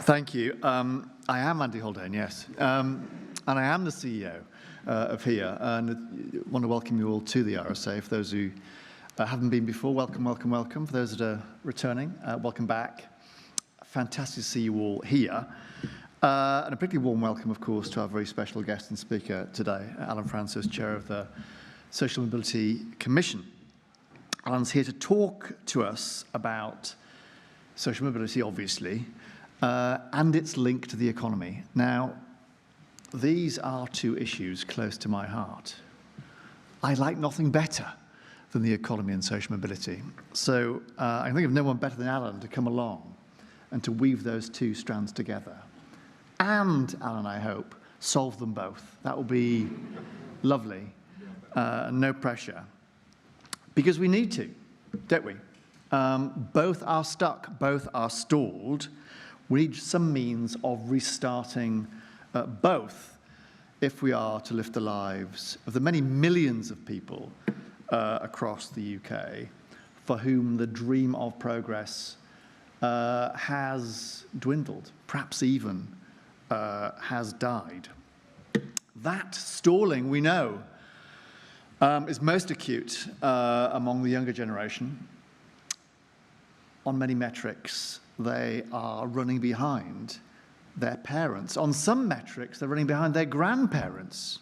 Thank you. I am Andy Haldane, yes. And I am the CEO of HERE, and I want to welcome you all to the RSA. For those who haven't been before, welcome, welcome, welcome. For those that are returning, welcome back. Fantastic to see you all here. And a particularly warm welcome, of course, to our very special guest and speaker today, Alun Francis, Chair of the Social Mobility Commission. Alun's here to talk to us about social mobility, obviously, and its link to the economy. Now, these are two issues close to my heart. I like nothing better than the economy and social mobility. So I think of no one better than Alun to come along and to weave those two strands together. And, Alun, I hope, solve them both. That will be lovely, no pressure. Because we need to, don't we? Both are stuck, both are stalled. We need some means of restarting both if we are to lift the lives of the many millions of people across the UK for whom the dream of progress has dwindled, perhaps even has died. That stalling, we know, is most acute among the younger generation. On many metrics, they are running behind their parents. On some metrics, they're running behind their grandparents.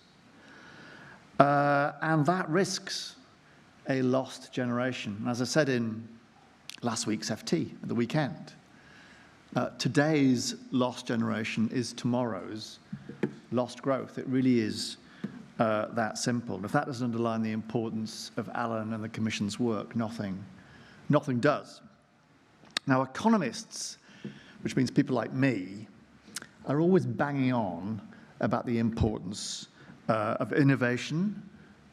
And that risks a lost generation. As I said in last week's FT, at the weekend, today's lost generation is tomorrow's lost growth. It really is that simple. And if that doesn't underline the importance of Alun and the Commission's work, nothing does. Now, economists, which means people like me, are always banging on about the importance of innovation,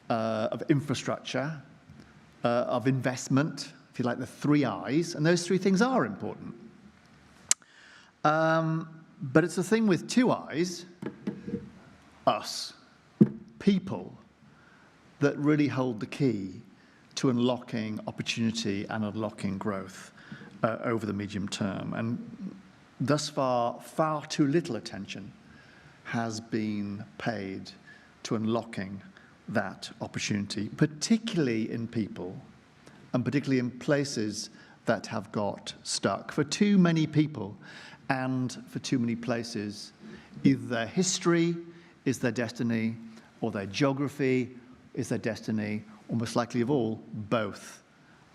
of infrastructure, of investment, if you like, the three I's, and those three things are important. But it's the thing with two I's, us, people, that really hold the key to unlocking opportunity and unlocking growth over the medium term. And thus far, far too little attention has been paid to unlocking that opportunity, particularly in people and particularly in places that have got stuck. For too many people and for too many places, either their history is their destiny or their geography is their destiny, or most likely of all, both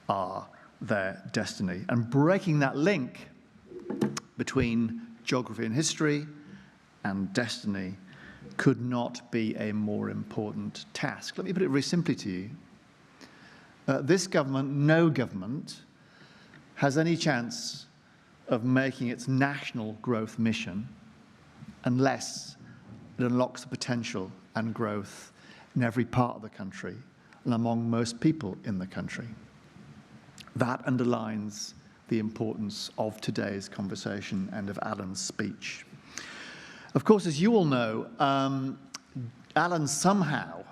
are their destiny. And breaking that link between geography and history and destiny could not be a more important task. Let me put it very simply to you. This government, no government, has any chance of making its national growth mission unless it unlocks the potential and growth in every part of the country and among most people in the country. That underlines the importance of today's conversation and of Alun's speech. Of course, as you all know, Alun somehow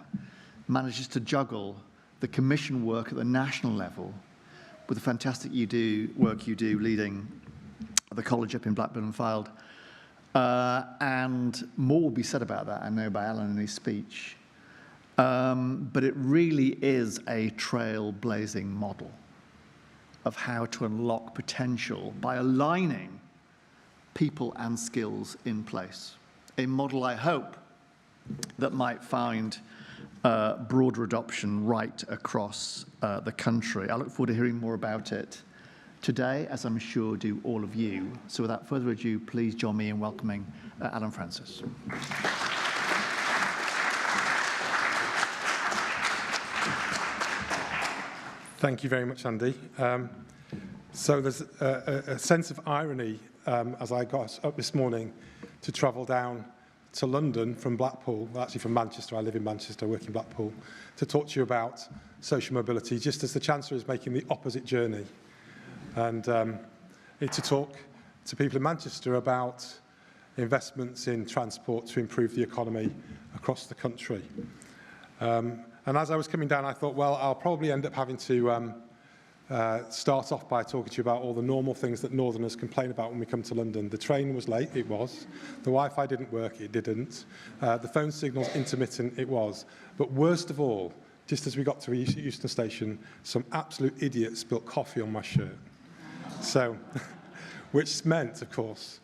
manages to juggle the Commission work at the national level with the fantastic work you do leading the college up in Blackburn and Fylde. And more will be said about that, I know, by Alun in his speech. But it really is a trailblazing model of how to unlock potential by aligning people and skills in place. A model, I hope, that might find broader adoption right across the country. I look forward to hearing more about it today, as I'm sure do all of you. So without further ado, please join me in welcoming Alun Francis. Thank you very much, Andy. So there's a sense of irony as I got up this morning to travel down to London from Blackpool, well, actually from Manchester. I live in Manchester, work in Blackpool, to talk to you about social mobility, just as the Chancellor is making the opposite journey. And to talk to people in Manchester about investments in transport to improve the economy across the country. And as I was coming down, I thought, well, I'll probably end up having to start off by talking to you about all the normal things that Northerners complain about when we come to London. The train was late, it was. The Wi-Fi didn't work, it didn't. The phone signal's intermittent, it was. But worst of all, just as we got to Euston Station, some absolute idiot spilt coffee on my shirt. So, which meant, of course,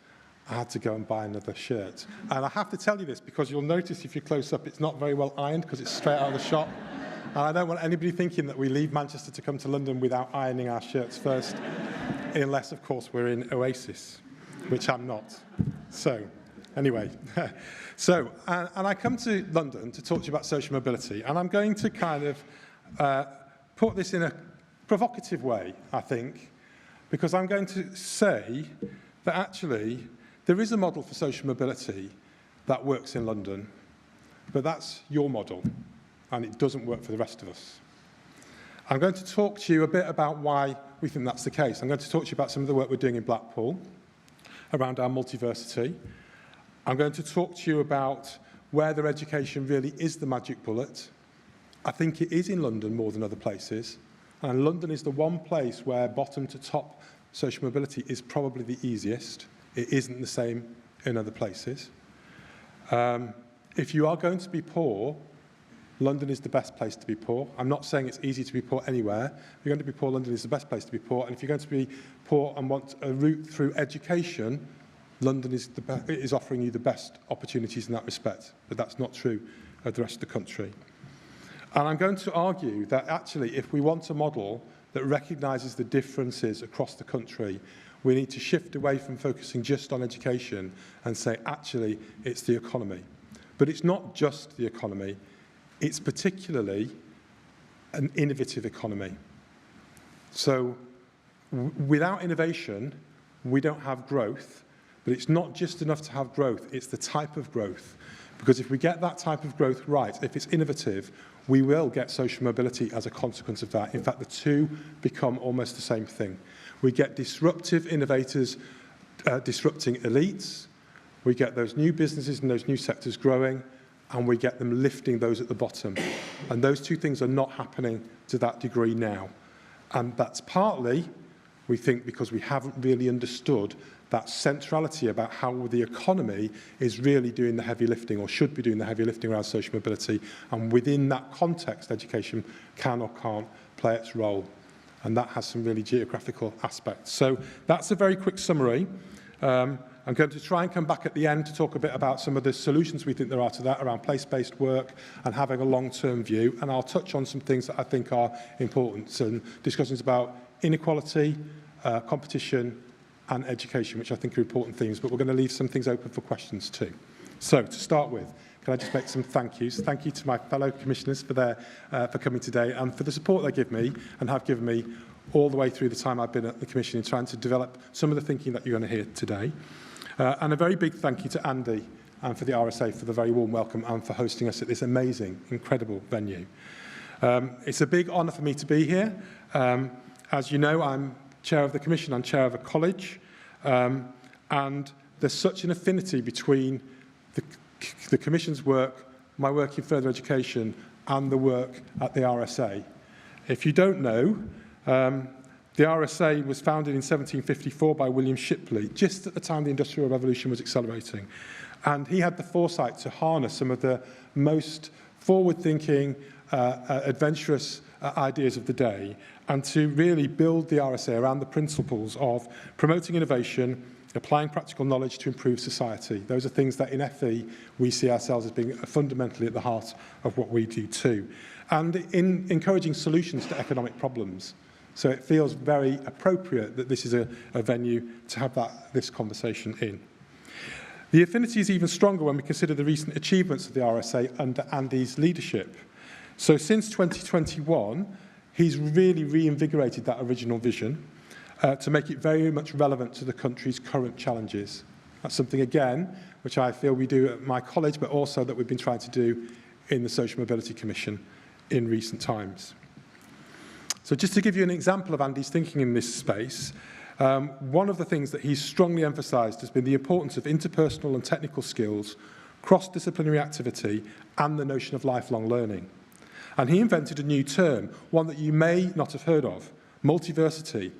I had to go and buy another shirt. And I have to tell you this because you'll notice if you're close up, it's not very well ironed because it's straight out of the shop. And I don't want anybody thinking that we leave Manchester to come to London without ironing our shirts first, unless, of course, we're in Oasis, which I'm not. So, anyway. And I come to London to talk to you about social mobility, and I'm going to kind of put this in a provocative way, I think, because I'm going to say that actually there is a model for social mobility that works in London, but that's your model. And it doesn't work for the rest of us. I'm going to talk to you a bit about why we think that's the case. I'm going to talk to you about some of the work we're doing in Blackpool around our multiversity. I'm going to talk to you about whether education really is the magic bullet. I think it is in London more than other places. And London is the one place where bottom to top social mobility is probably the easiest. It isn't the same in other places. If you are going to be poor, London is the best place to be poor. I'm not saying it's easy to be poor anywhere. If you're going to be poor, London is the best place to be poor. And if you're going to be poor and want a route through education, London is offering you the best opportunities in that respect. But that's not true of the rest of the country. And I'm going to argue that actually, if we want a model that recognises the differences across the country, we need to shift away from focusing just on education and say, actually, it's the economy. But it's not just the economy. It's particularly an innovative economy. So without innovation, we don't have growth, but it's not just enough to have growth, it's the type of growth. Because if we get that type of growth right, if it's innovative, we will get social mobility as a consequence of that. In fact, the two become almost the same thing. We get disruptive innovators disrupting elites, we get those new businesses and those new sectors growing, and we get them lifting those at the bottom. And those two things are not happening to that degree now. And that's partly, we think, because we haven't really understood that centrality about how the economy is really doing the heavy lifting or should be doing the heavy lifting around social mobility. And within that context, education can or can't play its role. And that has some really geographical aspects. So that's a very quick summary. I'm going to try and come back at the end to talk a bit about some of the solutions we think there are to that around place-based work and having a long-term view. And I'll touch on some things that I think are important and discussions about inequality, competition and education, which I think are important themes. But we're going to leave some things open for questions too. So to start with, can I just make some thank yous? Thank you to my fellow commissioners for coming today and for the support they give me and have given me all the way through the time I've been at the Commission in trying to develop some of the thinking that you're going to hear today. And a very big thank you to Andy and for the RSA for the very warm welcome and for hosting us at this amazing, incredible venue. It's a big honour for me to be here. As you know, I'm chair of the Commission, I'm chair of a college, and there's such an affinity between the Commission's work, my work in further education, and the work at the RSA. If you don't know, the RSA was founded in 1754 by William Shipley, just at the time the Industrial Revolution was accelerating. And he had the foresight to harness some of the most forward-thinking, adventurous ideas of the day, and to really build the RSA around the principles of promoting innovation, applying practical knowledge to improve society. Those are things that in FE we see ourselves as being fundamentally at the heart of what we do too. And in encouraging solutions to economic problems. So it feels very appropriate that this is a venue to have this conversation in. The affinity is even stronger when we consider the recent achievements of the RSA under Andy's leadership. So since 2021, he's really reinvigorated that original vision to make it very much relevant to the country's current challenges. That's something, again, which I feel we do at my college, but also that we've been trying to do in the Social Mobility Commission in recent times. So just to give you an example of Andy's thinking in this space, one of the things that he's strongly emphasised has been the importance of interpersonal and technical skills, cross-disciplinary activity, and the notion of lifelong learning. And he invented a new term, one that you may not have heard of, multiversity,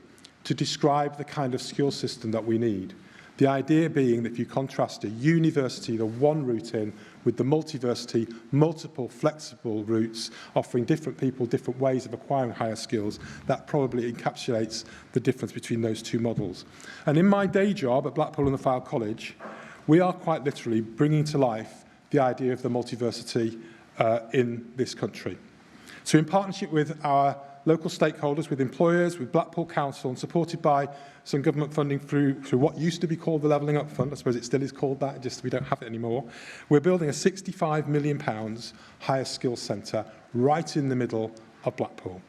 to describe the kind of skill system that we need. The idea being that if you contrast a university, the one route in, with the multiversity, multiple flexible routes, offering different people different ways of acquiring higher skills, that probably encapsulates the difference between those two models. And in my day job at Blackpool and the Fylde College, we are quite literally bringing to life the idea of the multiversity in this country. So in partnership with our local stakeholders, with employers, with Blackpool Council, and supported by some government funding through what used to be called the Levelling Up Fund, I suppose it still is called that, just we don't have it anymore, we're building a £65 million higher skills centre right in the middle of Blackpool.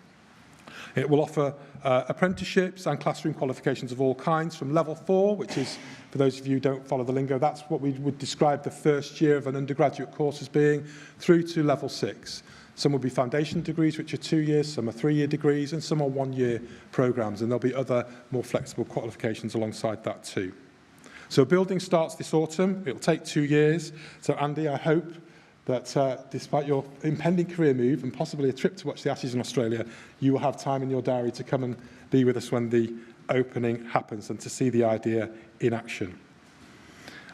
It will offer apprenticeships and classroom qualifications of all kinds, from level 4, which is, for those of you who don't follow the lingo, that's what we would describe the first year of an undergraduate course as being, through to level 6. Some will be foundation degrees, which are 2 years, some are 3-year degrees, and some are 1-year programmes, and there'll be other more flexible qualifications alongside that too. So building starts this autumn. It'll take 2 years. So Andy, I hope that despite your impending career move and possibly a trip to watch the Ashes in Australia, you will have time in your diary to come and be with us when the opening happens and to see the idea in action.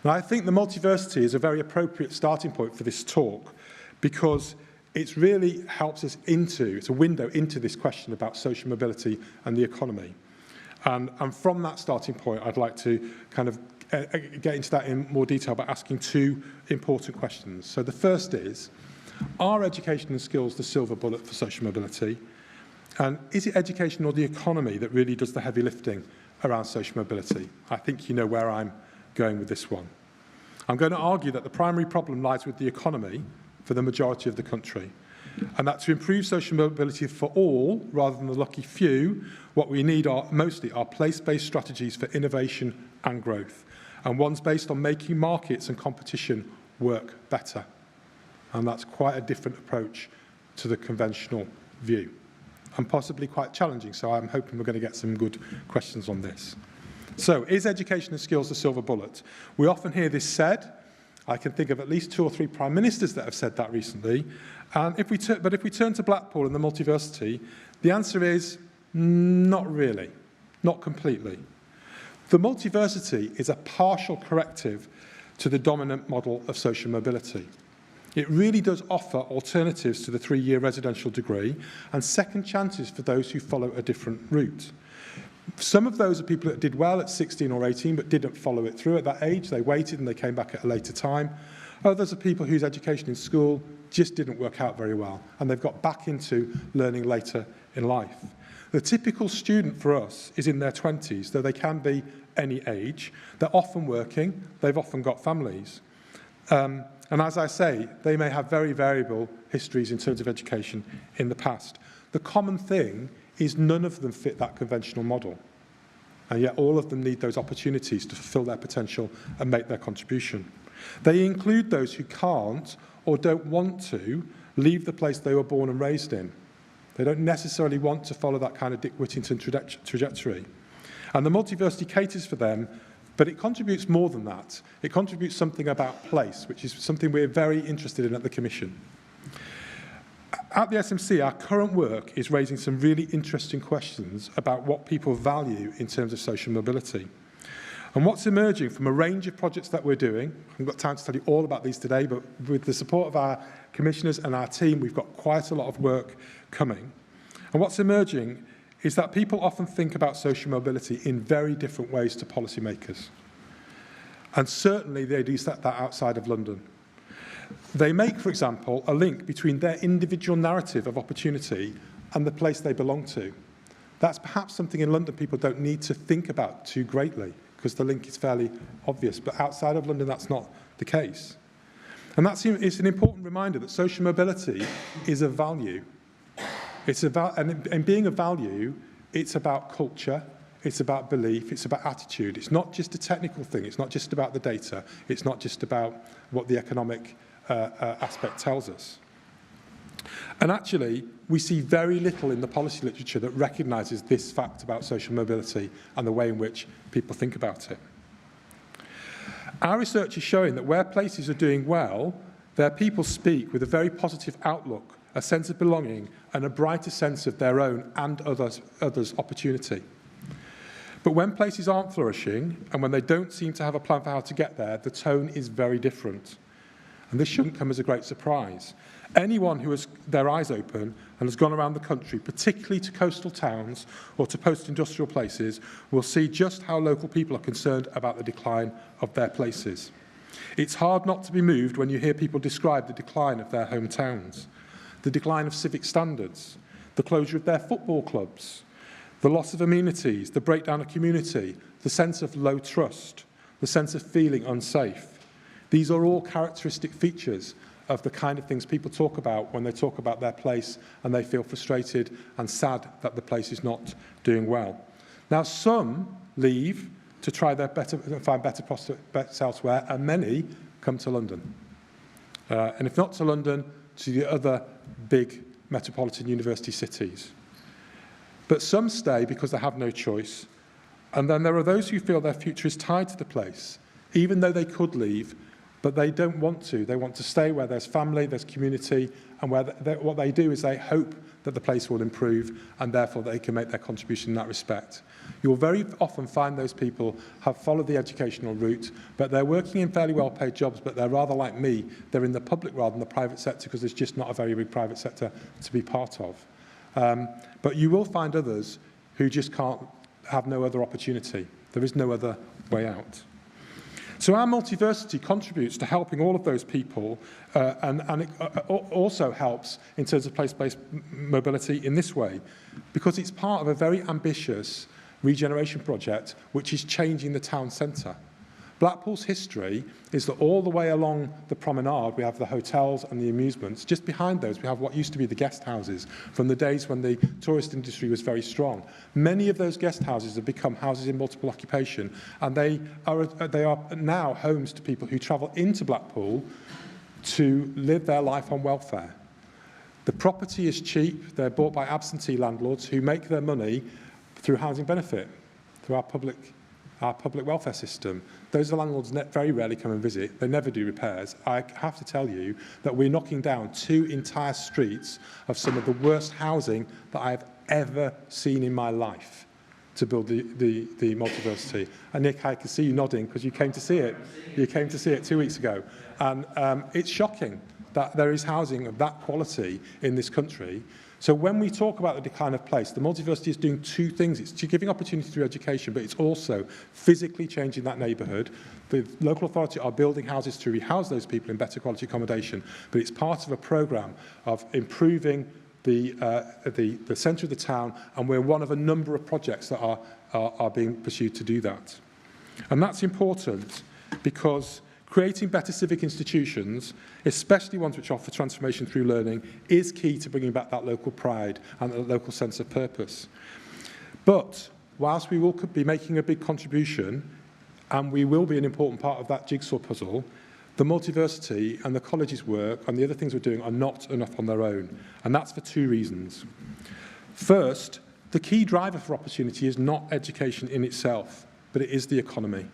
And I think the multiversity is a very appropriate starting point for this talk, because it really helps us it's a window into this question about social mobility and the economy. And from that starting point, I'd like to kind of get into that in more detail by asking 2 important questions. So the first is, are education and skills the silver bullet for social mobility? And is it education or the economy that really does the heavy lifting around social mobility? I think you know where I'm going with this one. I'm going to argue that the primary problem lies with the economy for the majority of the country, and that to improve social mobility for all, rather than the lucky few, what we need are mostly place-based strategies for innovation and growth, and ones based on making markets and competition work better. And that's quite a different approach to the conventional view, and possibly quite challenging, so I'm hoping we're going to get some good questions on this. So, is education and skills the silver bullet? We often hear this said. I can think of at least 2 or 3 prime ministers that have said that recently. And if we turn to Blackpool and the multiversity, the answer is not really, not completely. The multiversity is a partial corrective to the dominant model of social mobility. It really does offer alternatives to the 3-year residential degree and second chances for those who follow a different route. Some of those are people that did well at 16 or 18 but didn't follow it through at that age. They waited and they came back at a later time. Others are people whose education in school just didn't work out very well, and they've got back into learning later in life. The typical student for us is in their 20s, though they can be any age. They're often working. They've often got families. And as I say, they may have very variable histories in terms of education in the past. The common thing is none of them fit that conventional model. And yet all of them need those opportunities to fulfill their potential and make their contribution. They include those who can't or don't want to leave the place they were born and raised in. They don't necessarily want to follow that kind of Dick Whittington trajectory. And the multiversity caters for them, but it contributes more than that. It contributes something about place, which is something we're very interested in at the Commission. At the SMC, our current work is raising some really interesting questions about what people value in terms of social mobility. And what's emerging from a range of projects that we're doing, I haven't got time to tell you all about these today, but with the support of our commissioners and our team, we've got quite a lot of work coming. And what's emerging is that people often think about social mobility in very different ways to policymakers. And certainly they do that outside of London. They make, for example, a link between their individual narrative of opportunity and the place they belong to. That's perhaps something in London people don't need to think about too greatly, because the link is fairly obvious. But outside of London, that's not the case. And it's an important reminder that social mobility is a value. And being a value, it's about culture, it's about belief, it's about attitude. It's not just a technical thing. It's not just about the data. It's not just about what the economic aspect tells us. And actually, we see very little in the policy literature that recognises this fact about social mobility and the way in which people think about it. Our research is showing that where places are doing well, their people speak with a very positive outlook a sense of belonging and a brighter sense of their own and others' opportunity. But when places aren't flourishing and when they don't seem to have a plan for how to get there, the tone is very different. And this shouldn't come as a great surprise. Anyone who has their eyes open and has gone around the country, particularly to coastal towns or to post-industrial places, will see just how local people are concerned about the decline of their places. It's hard not to be moved when you hear people describe the decline of their hometowns, the decline of civic standards, the closure of their football clubs, the loss of amenities, the breakdown of community, the sense of low trust, the sense of feeling unsafe. These are all characteristic features of the kind of things people talk about when they talk about their place and they feel frustrated and sad that the place is not doing well. Now, some leave to try their find better prospects elsewhere, and many come to London. And if not to London, to the other big metropolitan university cities. But some stay because they have no choice. And then there are those who feel their future is tied to the place, even though they could leave, but they don't want to. They want to stay where there's family, there's community, and where what they do is they hope that the place will improve, and therefore they can make their contribution in that respect. You'll very often find those people have followed the educational route, but they're working in fairly well-paid jobs, but they're rather like me. They're in the public rather than the private sector because there's just not a very big private sector to be part of. But you will find others who just have no other opportunity. There is no other way out. So our multiversity contributes to helping all of those people, and it also helps in terms of place-based mobility in this way, because it's part of a very ambitious regeneration project which is changing the town centre. Blackpool's history is that all the way along the promenade we have the hotels and the amusements. Just behind those we have what used to be the guest houses from the days when the tourist industry was very strong. Many of those guest houses have become houses in multiple occupation, and they are now homes to people who travel into Blackpool to live their life on welfare. The property is cheap. They're bought by absentee landlords who make their money through housing benefit, through our public welfare system. Those landlords very rarely come and visit. They never do repairs. I have to tell you that we're knocking down 2 entire streets of some of the worst housing that I have ever seen in my life to build the multiversity. And Nick, I can see you nodding because you came to see it. You came to see it 2 weeks ago. And it's shocking that there is housing of that quality in this country. So when we talk about the decline of place, the multiversity is doing 2 things. It's giving opportunity through education, but it's also physically changing that neighbourhood. The local authority are building houses to rehouse those people in better quality accommodation, but it's part of a programme of improving the centre of the town, and we're one of a number of projects that are being pursued to do that. And that's important because creating better civic institutions, especially ones which offer transformation through learning, is key to bringing back that local pride and that local sense of purpose. But whilst we will be making a big contribution, and we will be an important part of that jigsaw puzzle, the multiversity and the college's work and the other things we're doing are not enough on their own. And that's for 2 reasons. First, the key driver for opportunity is not education in itself, but it is the economy.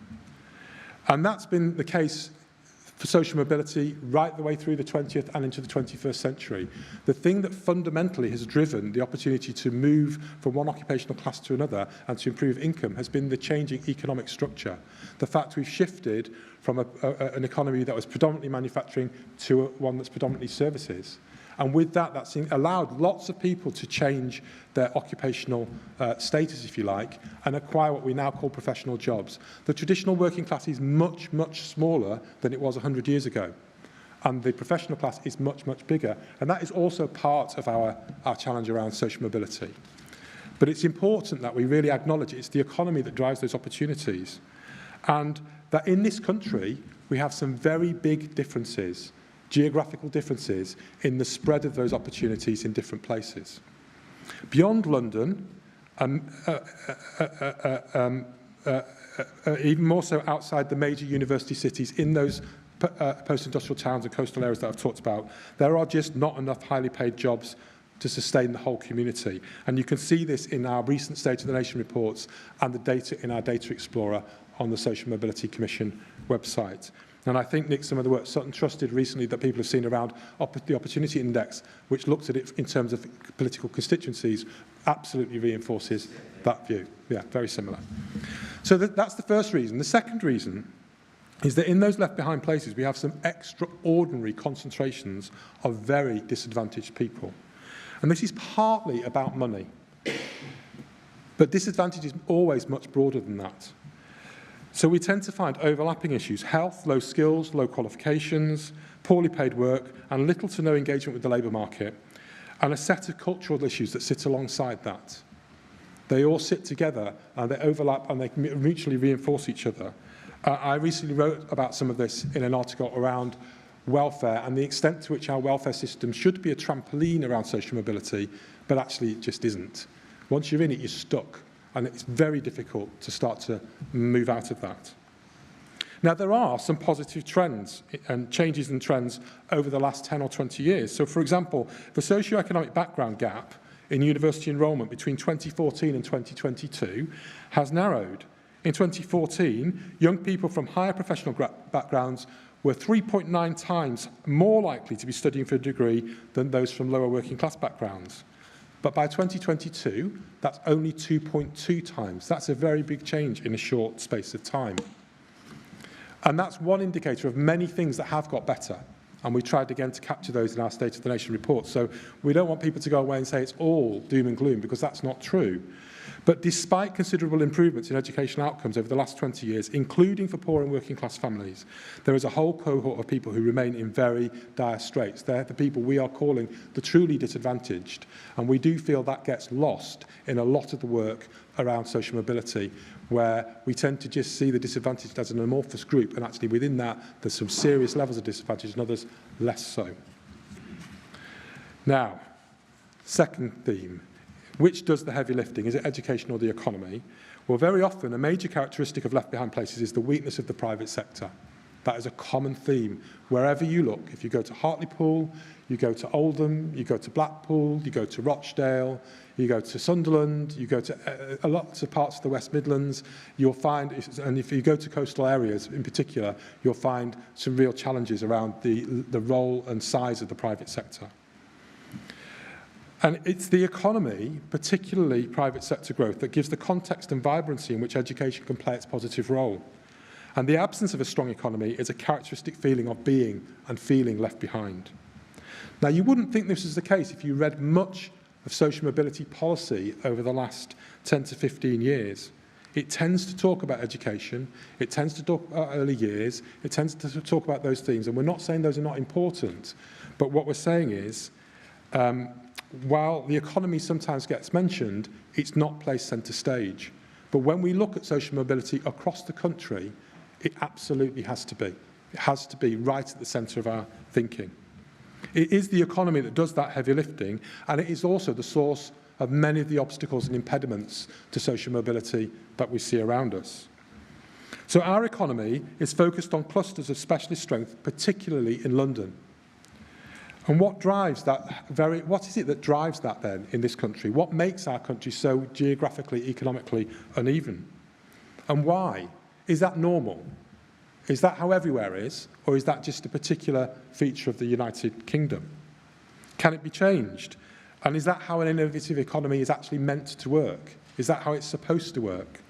And that's been the case for social mobility right the way through the 20th and into the 21st century. The thing that fundamentally has driven the opportunity to move from one occupational class to another and to improve income has been the changing economic structure. The fact we've shifted from an economy that was predominantly manufacturing to one that's predominantly services. And with that, that's allowed lots of people to change their occupational status, if you like, and acquire what we now call professional jobs. The traditional working class is much, much smaller than it was 100 years ago. And the professional class is much, much bigger. And that is also part of our challenge around social mobility. But it's important that we really acknowledge it's the economy that drives those opportunities. And that in this country, we have some very big differences, geographical differences in the spread of those opportunities in different places. Beyond London, even more so outside the major university cities in those post-industrial towns and coastal areas that I've talked about, there are just not enough highly paid jobs to sustain the whole community. And you can see this in our recent State of the Nation reports and the data in our Data Explorer on the Social Mobility Commission website. And I think, Nick, some of the work Sutton Trusted recently that people have seen around the Opportunity Index, which looks at it in terms of political constituencies, absolutely reinforces that view. Yeah, very similar. So that's the first reason. The second reason is that in those left behind places, we have some extraordinary concentrations of very disadvantaged people. And this is partly about money. But disadvantage is always much broader than that. So we tend to find overlapping issues: health, low skills, low qualifications, poorly paid work, and little to no engagement with the labour market, and a set of cultural issues that sit alongside that. They all sit together, and they overlap, and they mutually reinforce each other. I recently wrote about some of this in an article around welfare and the extent to which our welfare system should be a trampoline around social mobility, but actually it just isn't. Once you're in it, you're stuck, and it's very difficult to start to move out of that. Now, there are some positive trends and changes in trends over the last 10 or 20 years. So, for example, the socio-economic background gap in university enrolment between 2014 and 2022 has narrowed. In 2014, young people from higher professional backgrounds were 3.9 times more likely to be studying for a degree than those from lower working class backgrounds. But by 2022, that's only 2.2 times. That's a very big change in a short space of time. And that's one indicator of many things that have got better. And we tried again to capture those in our State of the Nation report. So we don't want people to go away and say it's all doom and gloom, because that's not true. But despite considerable improvements in educational outcomes over the last 20 years, including for poor and working class families, there is a whole cohort of people who remain in very dire straits. They're the people we are calling the truly disadvantaged. And we do feel that gets lost in a lot of the work around social mobility, where we tend to just see the disadvantaged as an amorphous group, and actually within that there's some serious levels of disadvantage and others less so. Now, second theme. Which does the heavy lifting? Is it education or the economy? Well, very often a major characteristic of left behind places is the weakness of the private sector. That is a common theme. Wherever you look, if you go to Hartlepool, you go to Oldham, you go to Blackpool, you go to Rochdale, you go to Sunderland, you go to lots of parts of the West Midlands, you'll find, and if you go to coastal areas in particular, you'll find some real challenges around the role and size of the private sector. And it's the economy, particularly private sector growth, that gives the context and vibrancy in which education can play its positive role. And the absence of a strong economy is a characteristic feeling of being and feeling left behind. Now, you wouldn't think this is the case if you read much of social mobility policy over the last 10 to 15 years. It tends to talk about education, it tends to talk about early years, it tends to talk about those things, and we're not saying those are not important, but what we're saying is, while the economy sometimes gets mentioned, it's not placed centre stage. But when we look at social mobility across the country, it absolutely has to be. It has to be right at the centre of our thinking. It is the economy that does that heavy lifting, and it is also the source of many of the obstacles and impediments to social mobility that we see around us. So our economy is focused on clusters of specialist strength, particularly in London. And what drives that what is it that drives that then in this country? What makes our country so geographically, economically uneven? And why? Is that normal? Is that how everywhere is? Or is that just a particular feature of the United Kingdom? Can it be changed? And is that how an innovative economy is actually meant to work? Is that how it's supposed to work?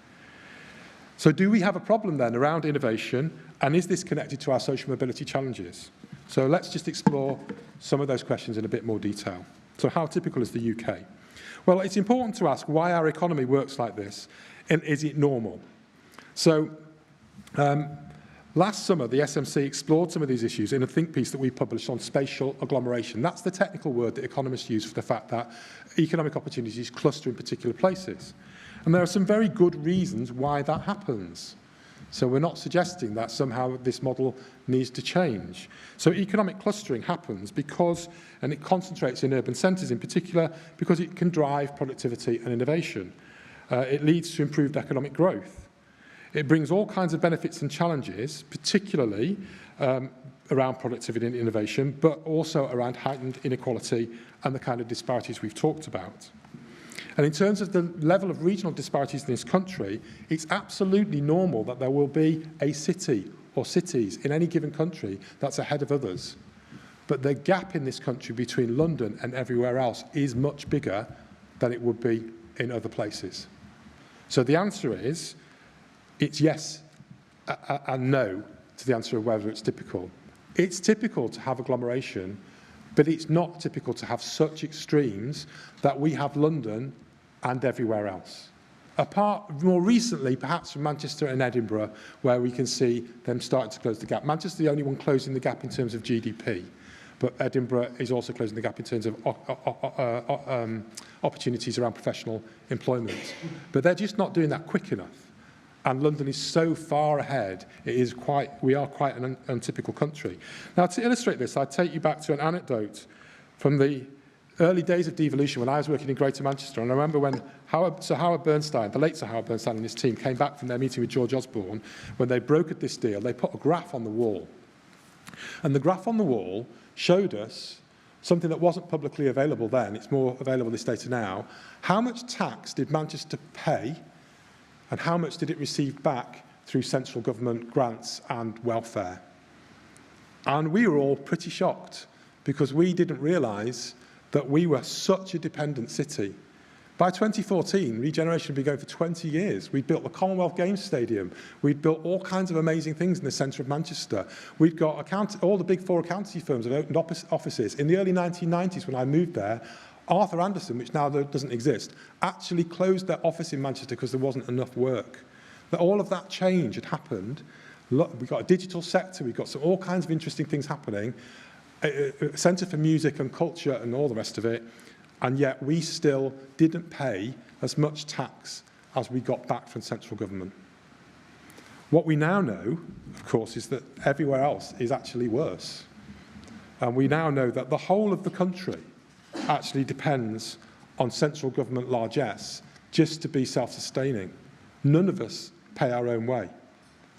So do we have a problem then around innovation? And is this connected to our social mobility challenges? So let's just explore some of those questions in a bit more detail. So how typical is the UK? Well, it's important to ask why our economy works like this, and is it normal? So last summer, the SMC explored some of these issues in a think piece that we published on spatial agglomeration. That's the technical word that economists use for the fact that economic opportunities cluster in particular places. And there are some very good reasons why that happens. So we're not suggesting that somehow this model needs to change. So economic clustering happens because, and it concentrates in urban centres in particular, because it can drive productivity and innovation. It leads to improved economic growth. It brings all kinds of benefits and challenges, particularly around productivity and innovation, but also around heightened inequality and the kind of disparities we've talked about. And in terms of the level of regional disparities in this country, it's absolutely normal that there will be a city or cities in any given country that's ahead of others. But the gap in this country between London and everywhere else is much bigger than it would be in other places. So the answer is, it's yes and no to the answer of whether it's typical. It's typical to have agglomeration, but it's not typical to have such extremes that we have London and everywhere else. Apart more recently, perhaps from Manchester and Edinburgh, where we can see them starting to close the gap. Manchester's the only one closing the gap in terms of GDP, but Edinburgh is also closing the gap in terms of opportunities around professional employment. But they're just not doing that quick enough. And London is so far ahead, we are quite an untypical country. Now, to illustrate this, I'd take you back to an anecdote from the early days of devolution when I was working in Greater Manchester. And I remember when Sir Howard Bernstein, the late Sir Howard Bernstein and his team, came back from their meeting with George Osborne. When they brokered this deal, they put a graph on the wall. And the graph on the wall showed us something that wasn't publicly available then, it's more available this data now. How much tax did Manchester pay, and how much did it receive back through central government grants and welfare? And we were all pretty shocked, because we didn't realise that we were such a dependent city. By 2014, regeneration had been going for 20 years. We'd built the Commonwealth Games Stadium. We'd built all kinds of amazing things in the centre of Manchester. We'd got all the big four accountancy firms have opened offices. In the early 1990s, when I moved there, Arthur Anderson, which now doesn't exist, actually closed their office in Manchester because there wasn't enough work. All of that change had happened. We've got a digital sector. We've got all kinds of interesting things happening. A centre for music and culture and all the rest of it. And yet we still didn't pay as much tax as we got back from central government. What we now know, of course, is that everywhere else is actually worse. And we now know that the whole of the country actually depends on central government largesse just to be self-sustaining. None of us pay our own way.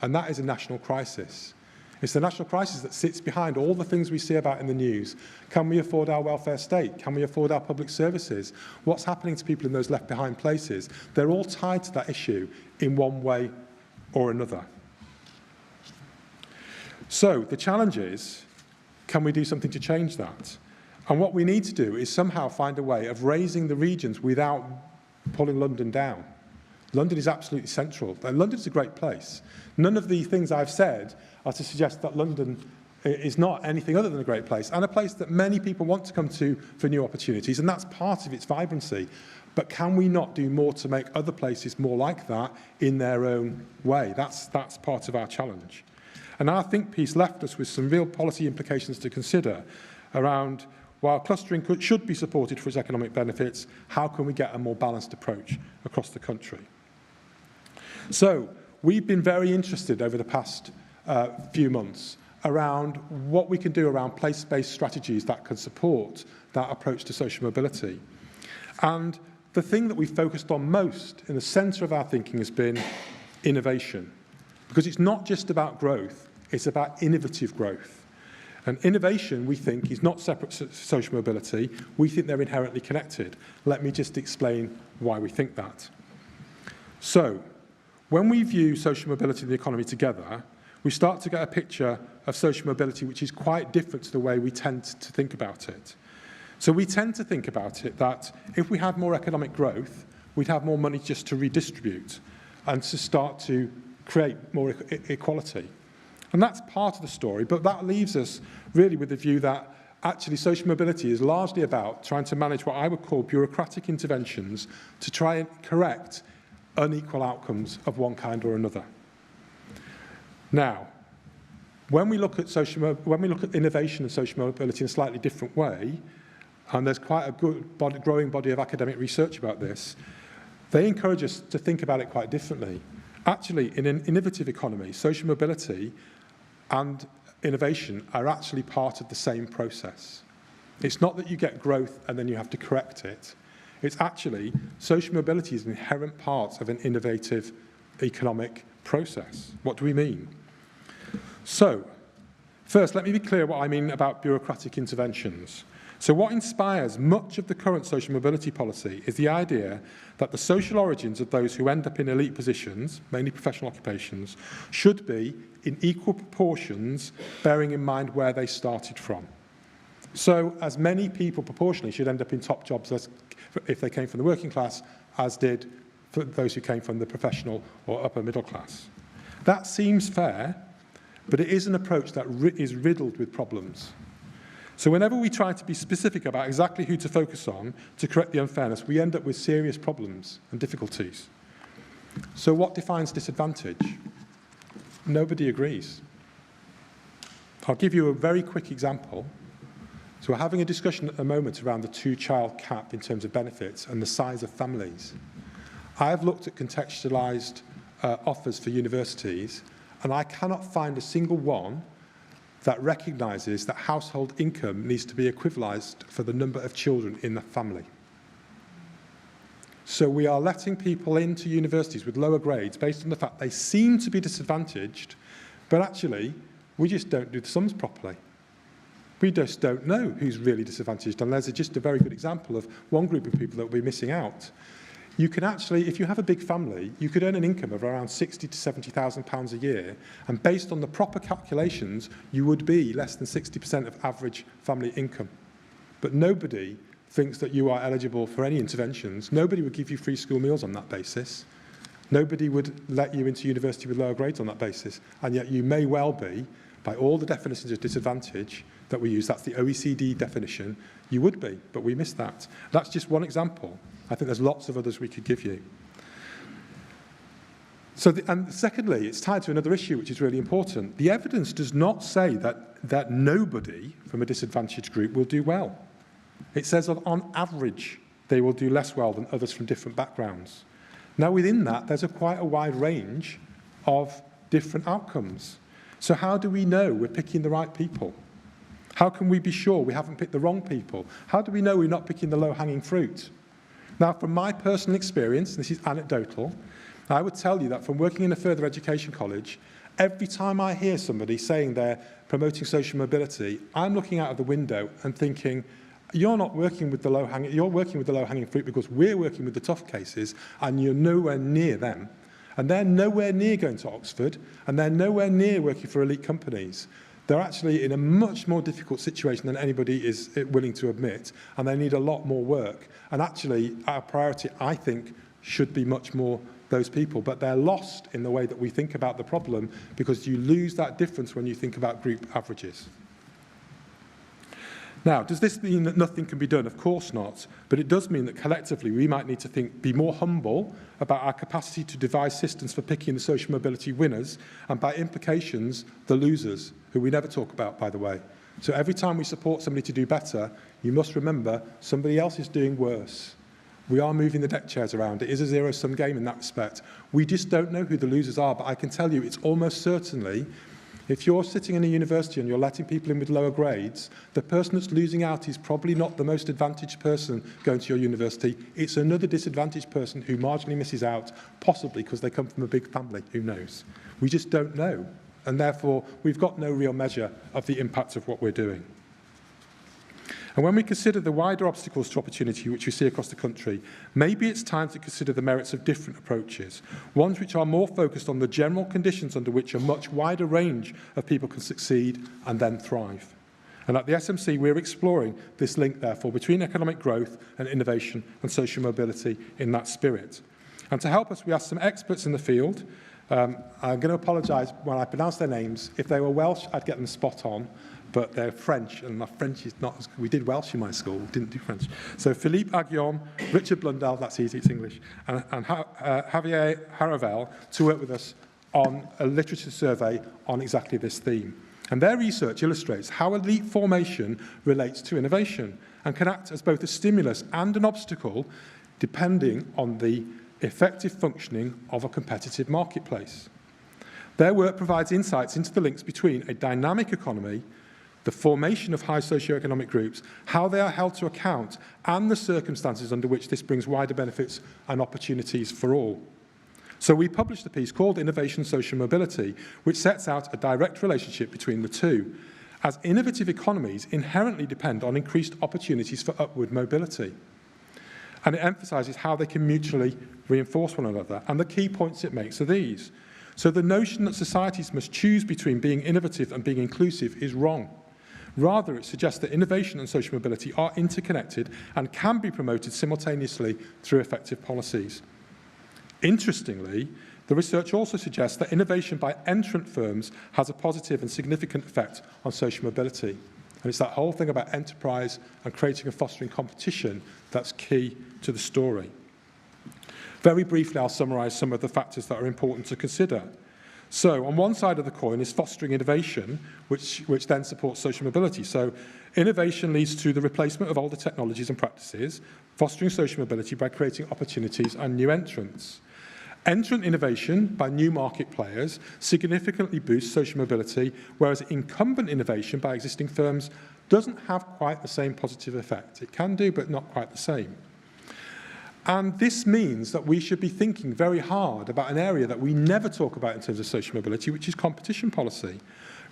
And that is a national crisis. It's the national crisis that sits behind all the things we see about in the news. Can we afford our welfare state? Can we afford our public services? What's happening to people in those left behind places? They're all tied to that issue in one way or another. So the challenge is, can we do something to change that? And what we need to do is somehow find a way of raising the regions without pulling London down. London is absolutely central. London is a great place. None of the things I've said are to suggest that London is not anything other than a great place, and a place that many people want to come to for new opportunities, and that's part of its vibrancy. But can we not do more to make other places more like that in their own way? That's part of our challenge. And our think piece left us with some real policy implications to consider around, while clustering should be supported for its economic benefits, how can we get a more balanced approach across the country? So we've been very interested over the past few months around what we can do around place-based strategies that can support that approach to social mobility. And the thing that we focused on most in the centre of our thinking has been innovation. Because it's not just about growth, it's about innovative growth. And innovation, we think, is not separate to social mobility. We think they're inherently connected. Let me just explain why we think that. So, when we view social mobility and the economy together, we start to get a picture of social mobility which is quite different to the way we tend to think about it. So we tend to think about it that if we had more economic growth, we'd have more money just to redistribute and to start to create more equality. And that's part of the story, but that leaves us really with the view that actually social mobility is largely about trying to manage what I would call bureaucratic interventions to try and correct unequal outcomes of one kind or another. Now, when we look at innovation and social mobility in a slightly different way, and there's quite a good growing body of academic research about this, they encourage us to think about it quite differently. Actually, in an innovative economy, social mobility and innovation are actually part of the same process. It's not that you get growth and then you have to correct it. It's actually, social mobility is an inherent part of an innovative economic process. What do we mean? So, first, let me be clear what I mean about bureaucratic interventions. So what inspires much of the current social mobility policy is the idea that the social origins of those who end up in elite positions, mainly professional occupations, should be in equal proportions, bearing in mind where they started from. So as many people proportionally should end up in top jobs as if they came from the working class, as did for those who came from the professional or upper middle class. That seems fair, but it is an approach that is riddled with problems. So whenever we try to be specific about exactly who to focus on to correct the unfairness, we end up with serious problems and difficulties. So what defines disadvantage? Nobody agrees. I'll give you a very quick example. So we're having a discussion at the moment around the 2-child cap in terms of benefits and the size of families. I have looked at contextualised offers for universities, and I cannot find a single one that recognises that household income needs to be equivalised for the number of children in the family. So we are letting people into universities with lower grades based on the fact they seem to be disadvantaged, but actually we just don't do the sums properly. We just don't know who's really disadvantaged, and there's just a very good example of one group of people that will be missing out. You can actually, if you have a big family, you could earn an income of around £60,000 to £70,000 a year, and based on the proper calculations, you would be less than 60% of average family income. But nobody thinks that you are eligible for any interventions. Nobody would give you free school meals on that basis. Nobody would let you into university with lower grades on that basis, and yet you may well be, by all the definitions of disadvantage that we use, that's the OECD definition, you would be, but we miss that. That's just one example. I think there's lots of others we could give you. And secondly, it's tied to another issue which is really important. The evidence does not say that nobody from a disadvantaged group will do well. It says that on average, they will do less well than others from different backgrounds. Now, within that, there's quite a wide range of different outcomes. So how do we know we're picking the right people? How can we be sure we haven't picked the wrong people? How do we know we're not picking the low-hanging fruit? Now, from my personal experience, this is anecdotal, I would tell you that from working in a further education college, every time I hear somebody saying they're promoting social mobility, I'm looking out of the window and thinking, you're not working with the you're working with the low-hanging fruit because we're working with the tough cases and you're nowhere near them. And they're nowhere near going to Oxford, and they're nowhere near working for elite companies. They're actually in a much more difficult situation than anybody is willing to admit, and they need a lot more work. And actually, our priority, I think, should be much more those people. But they're lost in the way that we think about the problem because you lose that difference when you think about group averages. Now, does this mean that nothing can be done? Of course not. But it does mean that collectively we might need to be more humble about our capacity to devise systems for picking the social mobility winners and, by implications, the losers, who we never talk about, by the way. So every time we support somebody to do better, you must remember somebody else is doing worse. We are moving the deck chairs around. It is a zero-sum game in that respect. We just don't know who the losers are, but I can tell you it's almost certainly, if you're sitting in a university and you're letting people in with lower grades, the person that's losing out is probably not the most advantaged person going to your university. It's another disadvantaged person who marginally misses out, possibly because they come from a big family. Who knows? We just don't know. And therefore, we've got no real measure of the impact of what we're doing. And when we consider the wider obstacles to opportunity which we see across the country, maybe it's time to consider the merits of different approaches, ones which are more focused on the general conditions under which a much wider range of people can succeed and then thrive. And at the SMC, we're exploring this link, therefore, between economic growth and innovation and social mobility in that spirit. And to help us, we asked some experts in the field. I'm going to apologise when I pronounce their names. If they were Welsh, I'd get them spot on. But they're French, and my French is not as good. We did Welsh in my school, didn't do French. So Philippe Aguillon, Richard Blundell, that's easy, it's English, and Javier Haravel to work with us on a literature survey on exactly this theme. And their research illustrates how elite formation relates to innovation and can act as both a stimulus and an obstacle depending on the effective functioning of a competitive marketplace. Their work provides insights into the links between a dynamic economy, the formation of high socioeconomic groups, how they are held to account, and the circumstances under which this brings wider benefits and opportunities for all. So we published a piece called Innovation Social Mobility, which sets out a direct relationship between the two. as innovative economies inherently depend on increased opportunities for upward mobility. And it emphasises how they can mutually reinforce one another. And the key points it makes are these. So the notion that societies must choose between being innovative and being inclusive is wrong. Rather, it suggests that innovation and social mobility are interconnected and can be promoted simultaneously through effective policies. Interestingly, the research also suggests that innovation by entrant firms has a positive and significant effect on social mobility. And it's that whole thing about enterprise and creating and fostering competition that's key to the story. Very briefly, I'll summarise some of the factors that are important to consider. So, on one side of the coin is fostering innovation, which then supports social mobility. So, innovation leads to the replacement of older technologies and practices, fostering social mobility by creating opportunities and new entrants. Entrant innovation by new market players significantly boosts social mobility, whereas incumbent innovation by existing firms doesn't have quite the same positive effect. It can do, but not quite the same. And this means that we should be thinking very hard about an area that we never talk about in terms of social mobility, which is competition policy.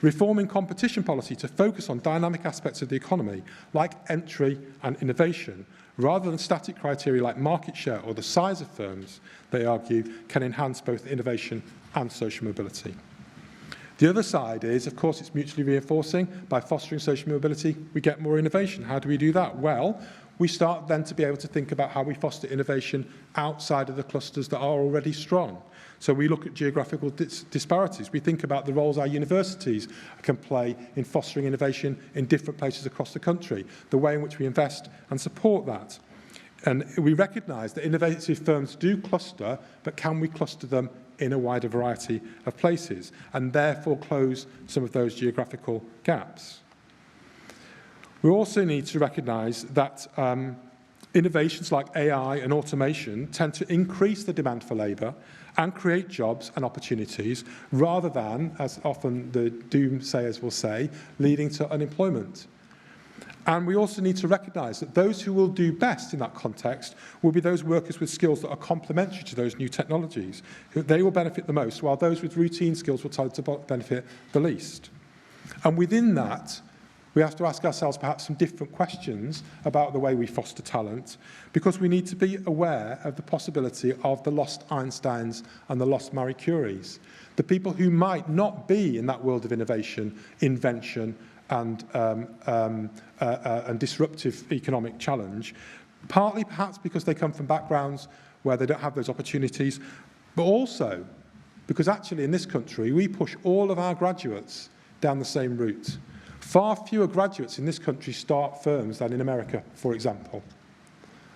Reforming competition policy to focus on dynamic aspects of the economy, like entry and innovation, rather than static criteria like market share or the size of firms, they argue, can enhance both innovation and social mobility. The other side is, of course, it's mutually reinforcing. By fostering social mobility, we get more innovation. How do we do that? Well, we start then to be able to think about how we foster innovation outside of the clusters that are already strong. So we look at geographical disparities. We think about the roles our universities can play in fostering innovation in different places across the country, the way in which we invest and support that. And we recognise that innovative firms do cluster, but can we cluster them in a wider variety of places and therefore close some of those geographical gaps? We also need to recognise that innovations like AI and automation tend to increase the demand for labour and create jobs and opportunities rather than, as often the doomsayers will say, leading to unemployment. And we also need to recognise that those who will do best in that context will be those workers with skills that are complementary to those new technologies. They will benefit the most, while those with routine skills will tend to benefit the least. And within that, we have to ask ourselves perhaps some different questions about the way we foster talent, because we need to be aware of the possibility of the lost Einsteins and the lost Marie Curies, the people who might not be in that world of innovation, invention, and disruptive economic challenge, partly perhaps because they come from backgrounds where they don't have those opportunities, but also because actually in this country we push all of our graduates down the same route. Far fewer graduates in this country start firms than in America, for example.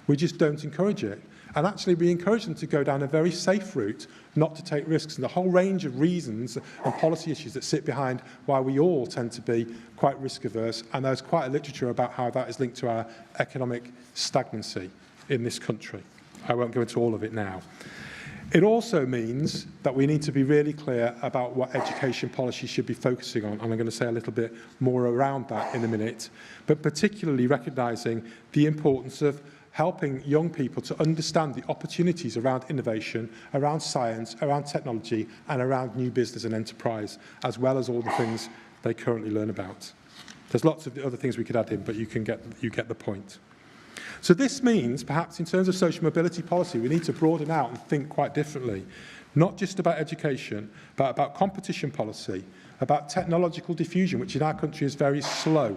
We just don't encourage it. And actually, we encourage them to go down a very safe route, not to take risks, and the whole range of reasons and policy issues that sit behind why we all tend to be quite risk-averse, and there's quite a literature about how that is linked to our economic stagnancy in this country. I won't go into all of it now. It also means that we need to be really clear about what education policy should be focusing on, and I'm going to say a little bit more around that in a minute, but particularly recognising the importance of helping young people to understand the opportunities around innovation, around science, around technology, and around new business and enterprise, as well as all the things they currently learn about. There's lots of other things we could add in, but you get the point. So this means, perhaps in terms of social mobility policy, we need to broaden out and think quite differently, not just about education, but about competition policy, about technological diffusion, which in our country is very slow,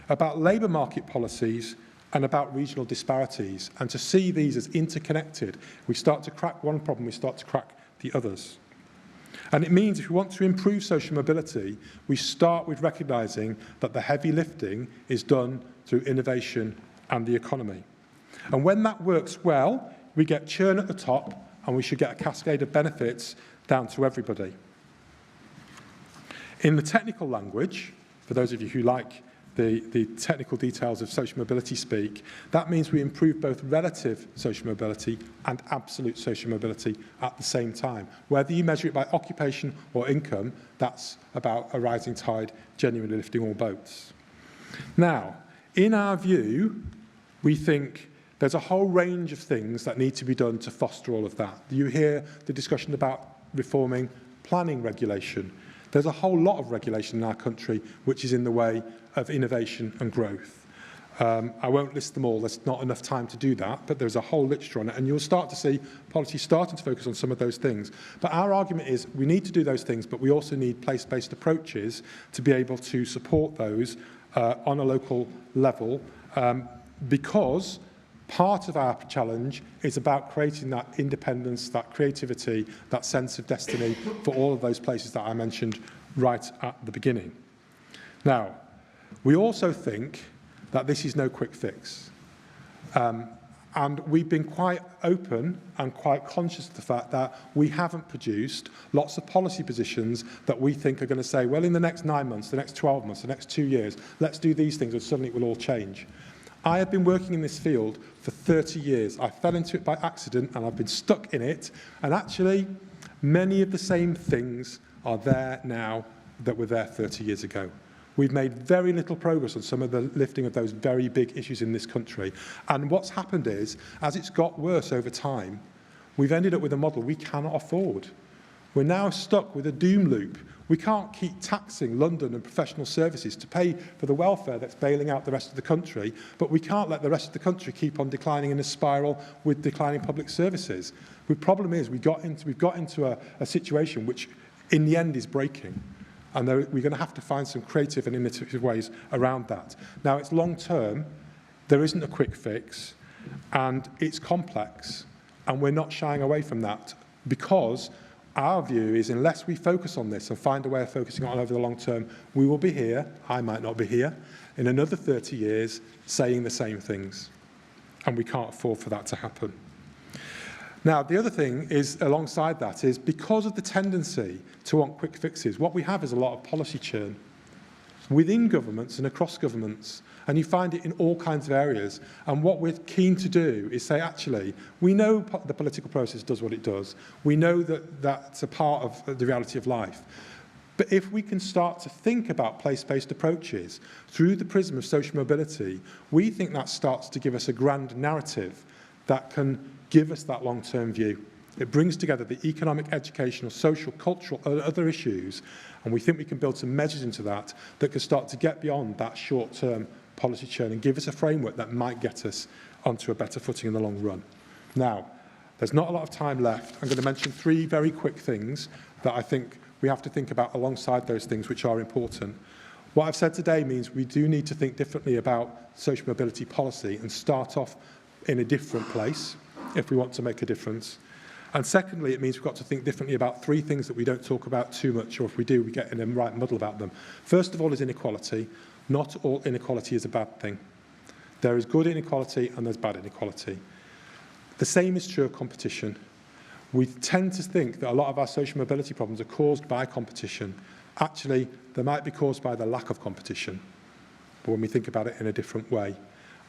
about labour market policies, and about regional disparities, and to see these as interconnected. We start to crack one problem, we start to crack the others. And it means if we want to improve social mobility, we start with recognising that the heavy lifting is done through innovation and the economy. And when that works well, we get churn at the top, and we should get a cascade of benefits down to everybody. In the technical language, for those of you who like the technical details of social mobility speak, that means we improve both relative social mobility and absolute social mobility at the same time. Whether you measure it by occupation or income, that's about a rising tide genuinely lifting all boats. Now, in our view, we think there's a whole range of things that need to be done to foster all of that. You hear the discussion about reforming planning regulation. There's a whole lot of regulation in our country which is in the way of innovation and growth. I won't list them all, there's not enough time to do that, but there's a whole literature on it, and you'll start to see policy starting to focus on some of those things. But our argument is we need to do those things, but we also need place-based approaches to be able to support those on a local level, because part of our challenge is about creating that independence, that creativity, that sense of destiny for all of those places that I mentioned right at the beginning. Now, we also think that this is no quick fix. And we've been quite open and quite conscious of the fact that we haven't produced lots of policy positions that we think are going to say, well, in the next 9 months, the next 12 months, the next 2 years, let's do these things and suddenly it will all change. I have been working in this field for 30 years. I fell into it by accident and I've been stuck in it. And actually, many of the same things are there now that were there 30 years ago. We've made very little progress on some of the lifting of those very big issues in this country. And what's happened is, as it's got worse over time, we've ended up with a model we cannot afford. We're now stuck with a doom loop. We can't keep taxing London and professional services to pay for the welfare that's bailing out the rest of the country, but we can't let the rest of the country keep on declining in a spiral with declining public services. The problem is we've got into a situation which, in the end, is breaking. And we're going to have to find some creative and innovative ways around that. Now, it's long term, there isn't a quick fix, and it's complex, and we're not shying away from that, because our view is unless we focus on this and find a way of focusing on it over the long term, we will be here, I might not be here, in another 30 years saying the same things. And we can't afford for that to happen. Now, the other thing is, alongside that, is because of the tendency to want quick fixes, what we have is a lot of policy churn within governments and across governments, and you find it in all kinds of areas. And what we're keen to do is say, actually, we know the political process does what it does. We know that that's a part of the reality of life. But if we can start to think about place-based approaches through the prism of social mobility, we think that starts to give us a grand narrative that can give us that long-term view. It brings together the economic, educational, social, cultural, and other issues, and we think we can build some measures into that that can start to get beyond that short-term policy churn and give us a framework that might get us onto a better footing in the long run. Now, there's not a lot of time left. I'm going to mention 3 very quick things that I think we have to think about alongside those things which are important. What I've said today means we do need to think differently about social mobility policy and start off in a different place if we want to make a difference. And secondly, it means we've got to think differently about 3 things that we don't talk about too much, or if we do, we get in a right muddle about them. First of all is inequality. Not all inequality is a bad thing. There is good inequality and there's bad inequality. The same is true of competition. We tend to think that a lot of our social mobility problems are caused by competition. Actually, they might be caused by the lack of competition, but when we think about it in a different way.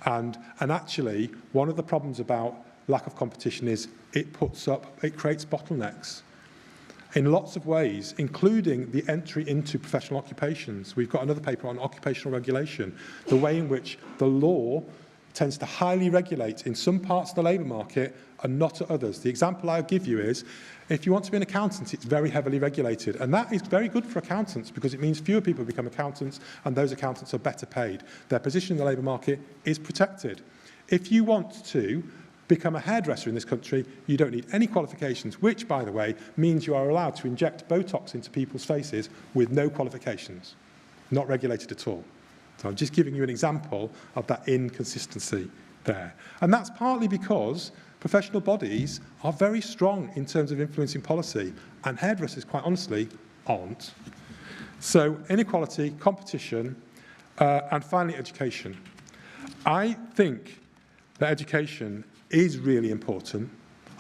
And actually, one of the problems about lack of competition is it creates bottlenecks in lots of ways, including the entry into professional occupations. We've got another paper on occupational regulation, the way in which the law tends to highly regulate in some parts of the labour market and not at others. The example I'll give you is, if you want to be an accountant, it's very heavily regulated. And that is very good for accountants because it means fewer people become accountants and those accountants are better paid. Their position in the labour market is protected. If you want to become a hairdresser in this country, you don't need any qualifications, which, by the way, means you are allowed to inject Botox into people's faces with no qualifications. Not regulated at all. So I'm just giving you an example of that inconsistency there. And that's partly because professional bodies are very strong in terms of influencing policy, and hairdressers, quite honestly, aren't. So inequality, competition, and finally education. I think that education is really important.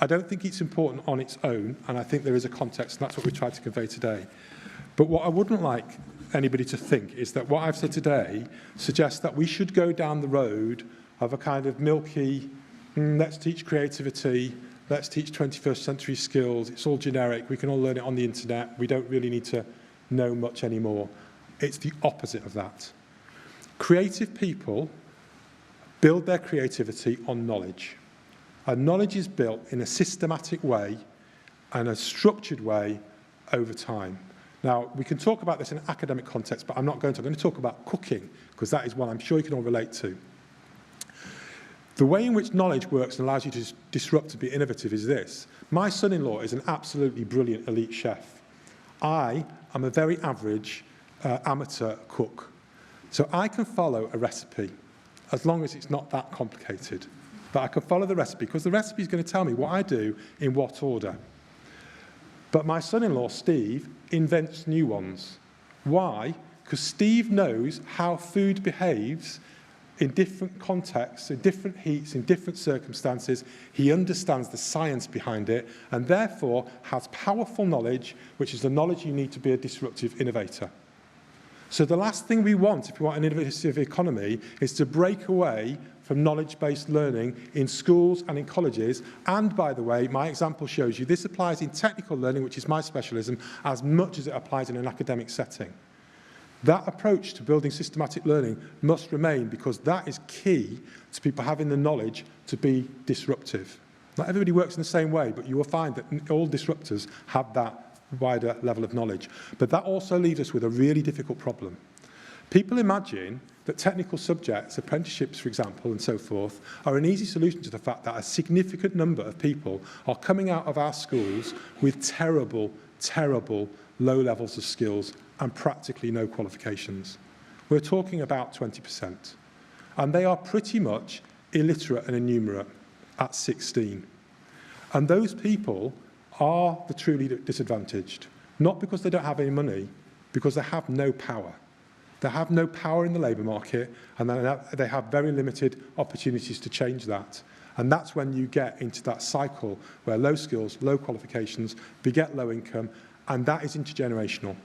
I don't think it's important on its own, and I think there is a context, and that's what we tried to convey today. But what I wouldn't like anybody to think is that what I've said today suggests that we should go down the road of a kind of milky, let's teach creativity, let's teach 21st century skills, it's all generic, we can all learn it on the internet, we don't really need to know much anymore. It's the opposite of that. Creative people build their creativity on knowledge. And knowledge is built in a systematic way and a structured way over time. Now, we can talk about this in an academic context, but I'm not going to. I'm going to talk about cooking, because that is one I'm sure you can all relate to. The way in which knowledge works and allows you to disrupt and be innovative is this. My son-in-law is an absolutely brilliant elite chef. I am a very average amateur cook. So I can follow a recipe, as long as it's not that complicated. But I can follow the recipe, because the recipe is going to tell me what I do in what order. But my son-in-law, Steve, invents new ones. Why? Because Steve knows how food behaves in different contexts, in different heats, in different circumstances. He understands the science behind it, and therefore has powerful knowledge, which is the knowledge you need to be a disruptive innovator. So the last thing we want, if we want an innovative economy, is to break away from knowledge-based learning in schools and in colleges. And by the way, my example shows you this applies in technical learning, which is my specialism, as much as it applies in an academic setting. That approach to building systematic learning must remain, because that is key to people having the knowledge to be disruptive. Not everybody works in the same way, but you will find that all disruptors have that wider level of knowledge. But that also leaves us with a really difficult problem. People imagine that technical subjects, apprenticeships, for example, and so forth, are an easy solution to the fact that a significant number of people are coming out of our schools with terrible, terrible low levels of skills and practically no qualifications. We're talking about 20%. And they are pretty much illiterate and innumerate at 16. And those people are the truly disadvantaged, not because they don't have any money, because they have no power. They have no power in the labour market, and they have very limited opportunities to change that. And that's when you get into that cycle where low skills, low qualifications beget low income, and that is intergenerational.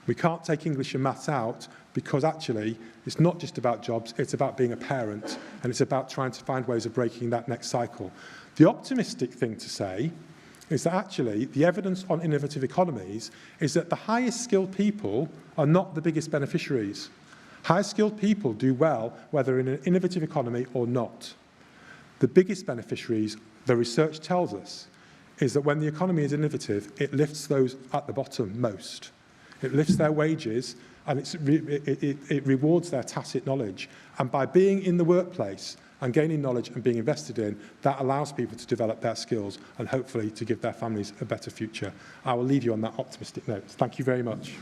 We can't take English and maths out, because actually it's not just about jobs, it's about being a parent, and it's about trying to find ways of breaking that next cycle. The optimistic thing to say is that actually the evidence on innovative economies is that the highest skilled people are not the biggest beneficiaries. High skilled people do well whether in an innovative economy or not. The biggest beneficiaries, the research tells us, is that when the economy is innovative, it lifts those at the bottom most. It lifts their wages, and it rewards their tacit knowledge. And by being in the workplace and gaining knowledge and being invested in, that allows people to develop their skills and hopefully to give their families a better future. I will leave you on that optimistic note. Thank you very much.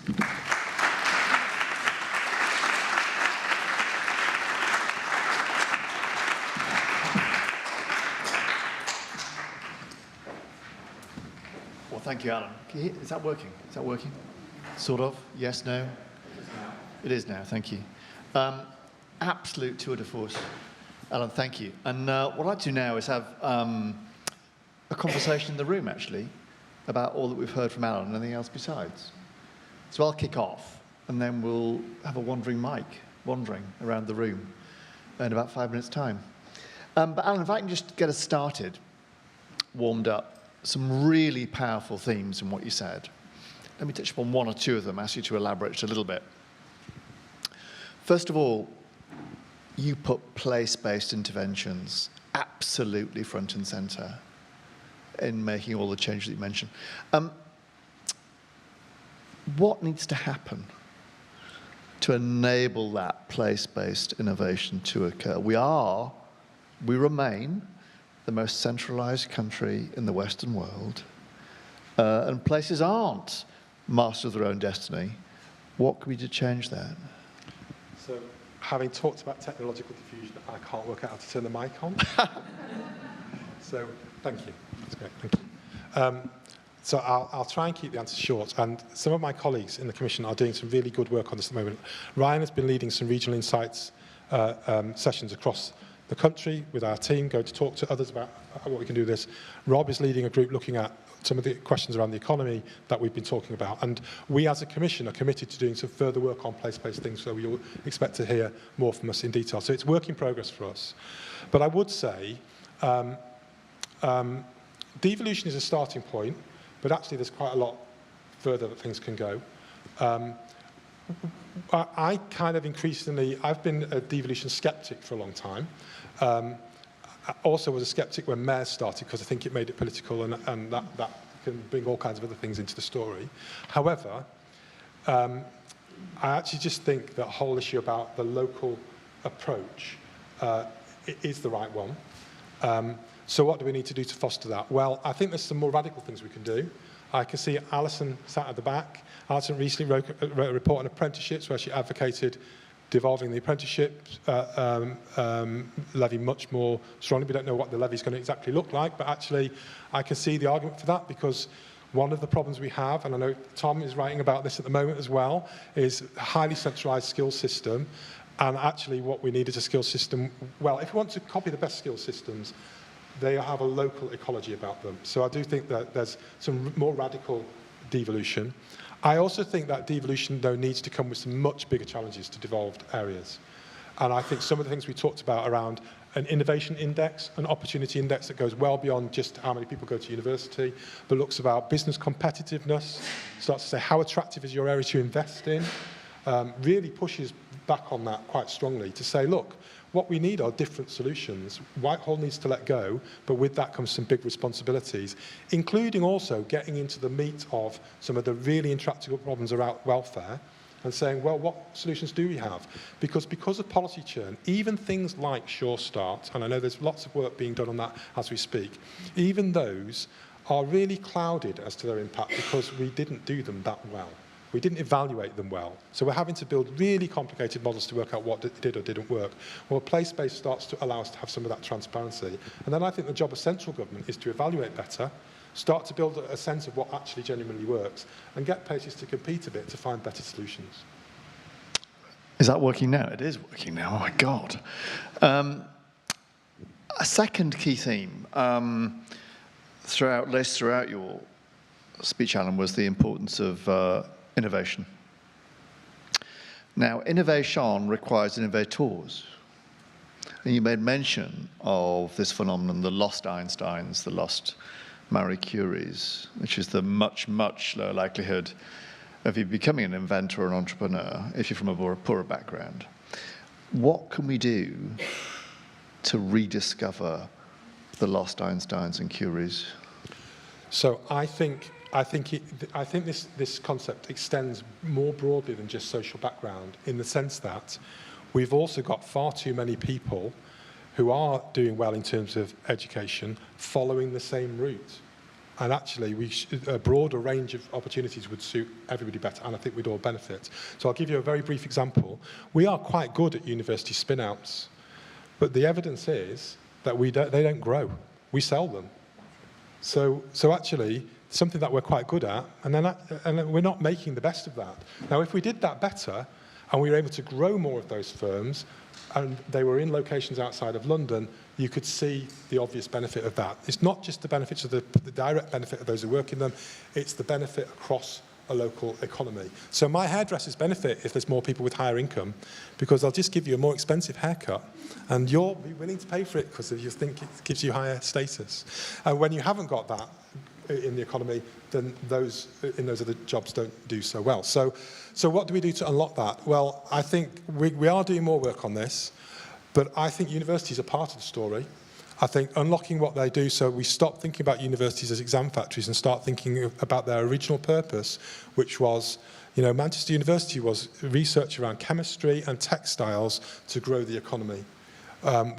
Well, thank you, Alan. Is that working? Is that working? Sort of? Yes, no? It is now, thank you. Absolute tour de force. Alan, thank you. And what I'd like to do now is have a conversation in the room, actually, about all that we've heard from Alan and anything else besides. So I'll kick off, and then we'll have a wandering mic wandering around the room in about 5 minutes' time. But Alan, if I can just get us started, warmed up, some really powerful themes in what you said. Let me touch upon one or two of them, ask you to elaborate just a little bit. First of all, you put place-based interventions absolutely front and centre in making all the changes that you mentioned. What needs to happen to enable that place-based innovation to occur? We remain the most centralised country in the Western world, and places aren't masters of their own destiny. What can we do to change that? So, having talked about technological diffusion, I can't work out how to turn the mic on. So, thank you. That's great, thank you. So I'll try and keep the answer short. And some of my colleagues in the Commission are doing some really good work on this at the moment. Ryan has been leading some regional insights sessions across the country with our team, going to talk to others about what we can do with this. Rob is leading a group looking at some of the questions around the economy that we've been talking about. And we as a Commission are committed to doing some further work on place-based things, so you'll expect to hear more from us in detail. So it's work in progress for us. But I would say devolution is a starting point, but actually there's quite a lot further that things can go. I kind of increasingly, I've been a devolution skeptic for a long time. I also was a skeptic when mayors started, because I think it made it political, and that can bring all kinds of other things into the story. However, I actually just think that whole issue about the local approach is the right one. So what do we need to do to foster that? Well, I think there's some more radical things we can do. I can see Alison sat at the back. Alison recently wrote a report on apprenticeships where she advocated devolving the apprenticeship levy much more strongly. We don't know what the levy is going to exactly look like, but actually I can see the argument for that, because one of the problems we have, and I know Tom is writing about this at the moment as well, is a highly centralised skills system. And actually what we need is a skills system, well, if we want to copy the best skills systems, they have a local ecology about them. So I do think that there's some more radical devolution. I also think that devolution, though, needs to come with some much bigger challenges to devolved areas. And I think some of the things we talked about around an innovation index, an opportunity index that goes well beyond just how many people go to university, but looks about business competitiveness, starts to say how attractive is your area to invest in, really pushes back on that quite strongly to say, look, what we need are different solutions. Whitehall needs to let go, but with that comes some big responsibilities, including also getting into the meat of some of the really intractable problems around welfare and saying, well, what solutions do we have? Because of policy churn, even things like Sure Start, and I know there's lots of work being done on that as we speak, even those are really clouded as to their impact because we didn't do them that well. We didn't evaluate them well. So we're having to build really complicated models to work out what did or didn't work. Well, place-based starts to allow us to have some of that transparency. And then I think the job of central government is to evaluate better, start to build a sense of what actually genuinely works, and get places to compete a bit to find better solutions. Is that working now? It is working now, oh my God. A second key theme throughout your speech, Alan, was the importance of innovation. Now, innovation requires innovators. And you made mention of this phenomenon, the lost Einsteins, the lost Marie Curies, which is the much, much lower likelihood of you becoming an inventor or an entrepreneur if you're from a poorer background. What can we do to rediscover the lost Einsteins and Curies? So I think this concept extends more broadly than just social background, in the sense that we've also got far too many people who are doing well in terms of education following the same route. And actually, a broader range of opportunities would suit everybody better, and I think we'd all benefit. So I'll give you a very brief example. We are quite good at university spin-outs, but the evidence is that they don't grow. We sell them. So actually, something that we're quite good at, and then we're not making the best of that. Now, if we did that better, and we were able to grow more of those firms, and they were in locations outside of London, you could see the obvious benefit of that. It's not just the benefits of the direct benefit of those who work in them, it's the benefit across a local economy. So my hairdressers benefit if there's more people with higher income, because they'll just give you a more expensive haircut, and you'll be willing to pay for it because you think it gives you higher status. And when you haven't got that in the economy, then those in those other jobs don't do so well. So what do we do to unlock that? Well, I think we are doing more work on this, but I think universities are part of the story. I think unlocking what they do, so we stop thinking about universities as exam factories and start thinking about their original purpose, which was, Manchester University was research around chemistry and textiles to grow the economy.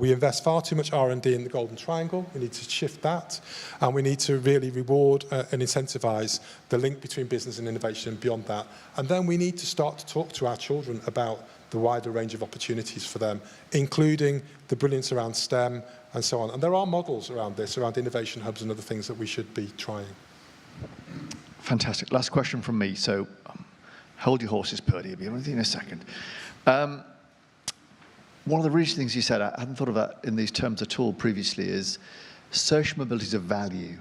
We invest far too much R&D in the Golden Triangle. We need to shift that, and we need to really reward and incentivise the link between business and innovation beyond that. And then we need to start to talk to our children about the wider range of opportunities for them, including the brilliance around STEM and so on. And there are models around this, around innovation hubs and other things that we should be trying. Fantastic. Last question from me. So hold your horses, Purdy. I'll be with you in a second. One of the recent things you said, I hadn't thought of that in these terms at all previously, is social mobility is a value.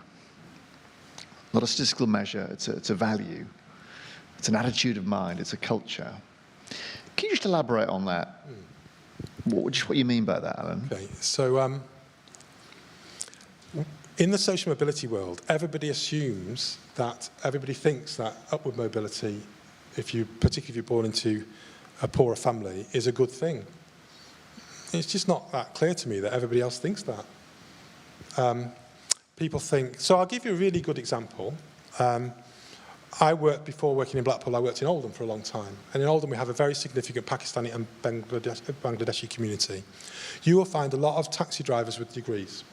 Not a statistical measure, it's a value. It's an attitude of mind, it's a culture. Can you just elaborate on that? Just what you mean by that, Alan? Okay, so in the social mobility world, everybody thinks that upward mobility, particularly if you're born into a poorer family, is a good thing. It's just not that clear to me that everybody else thinks that. People think, so I'll give you a really good example. before working in Blackpool, I worked in Oldham for a long time. And in Oldham, we have a very significant Pakistani and Bangladeshi community. You will find a lot of taxi drivers with degrees.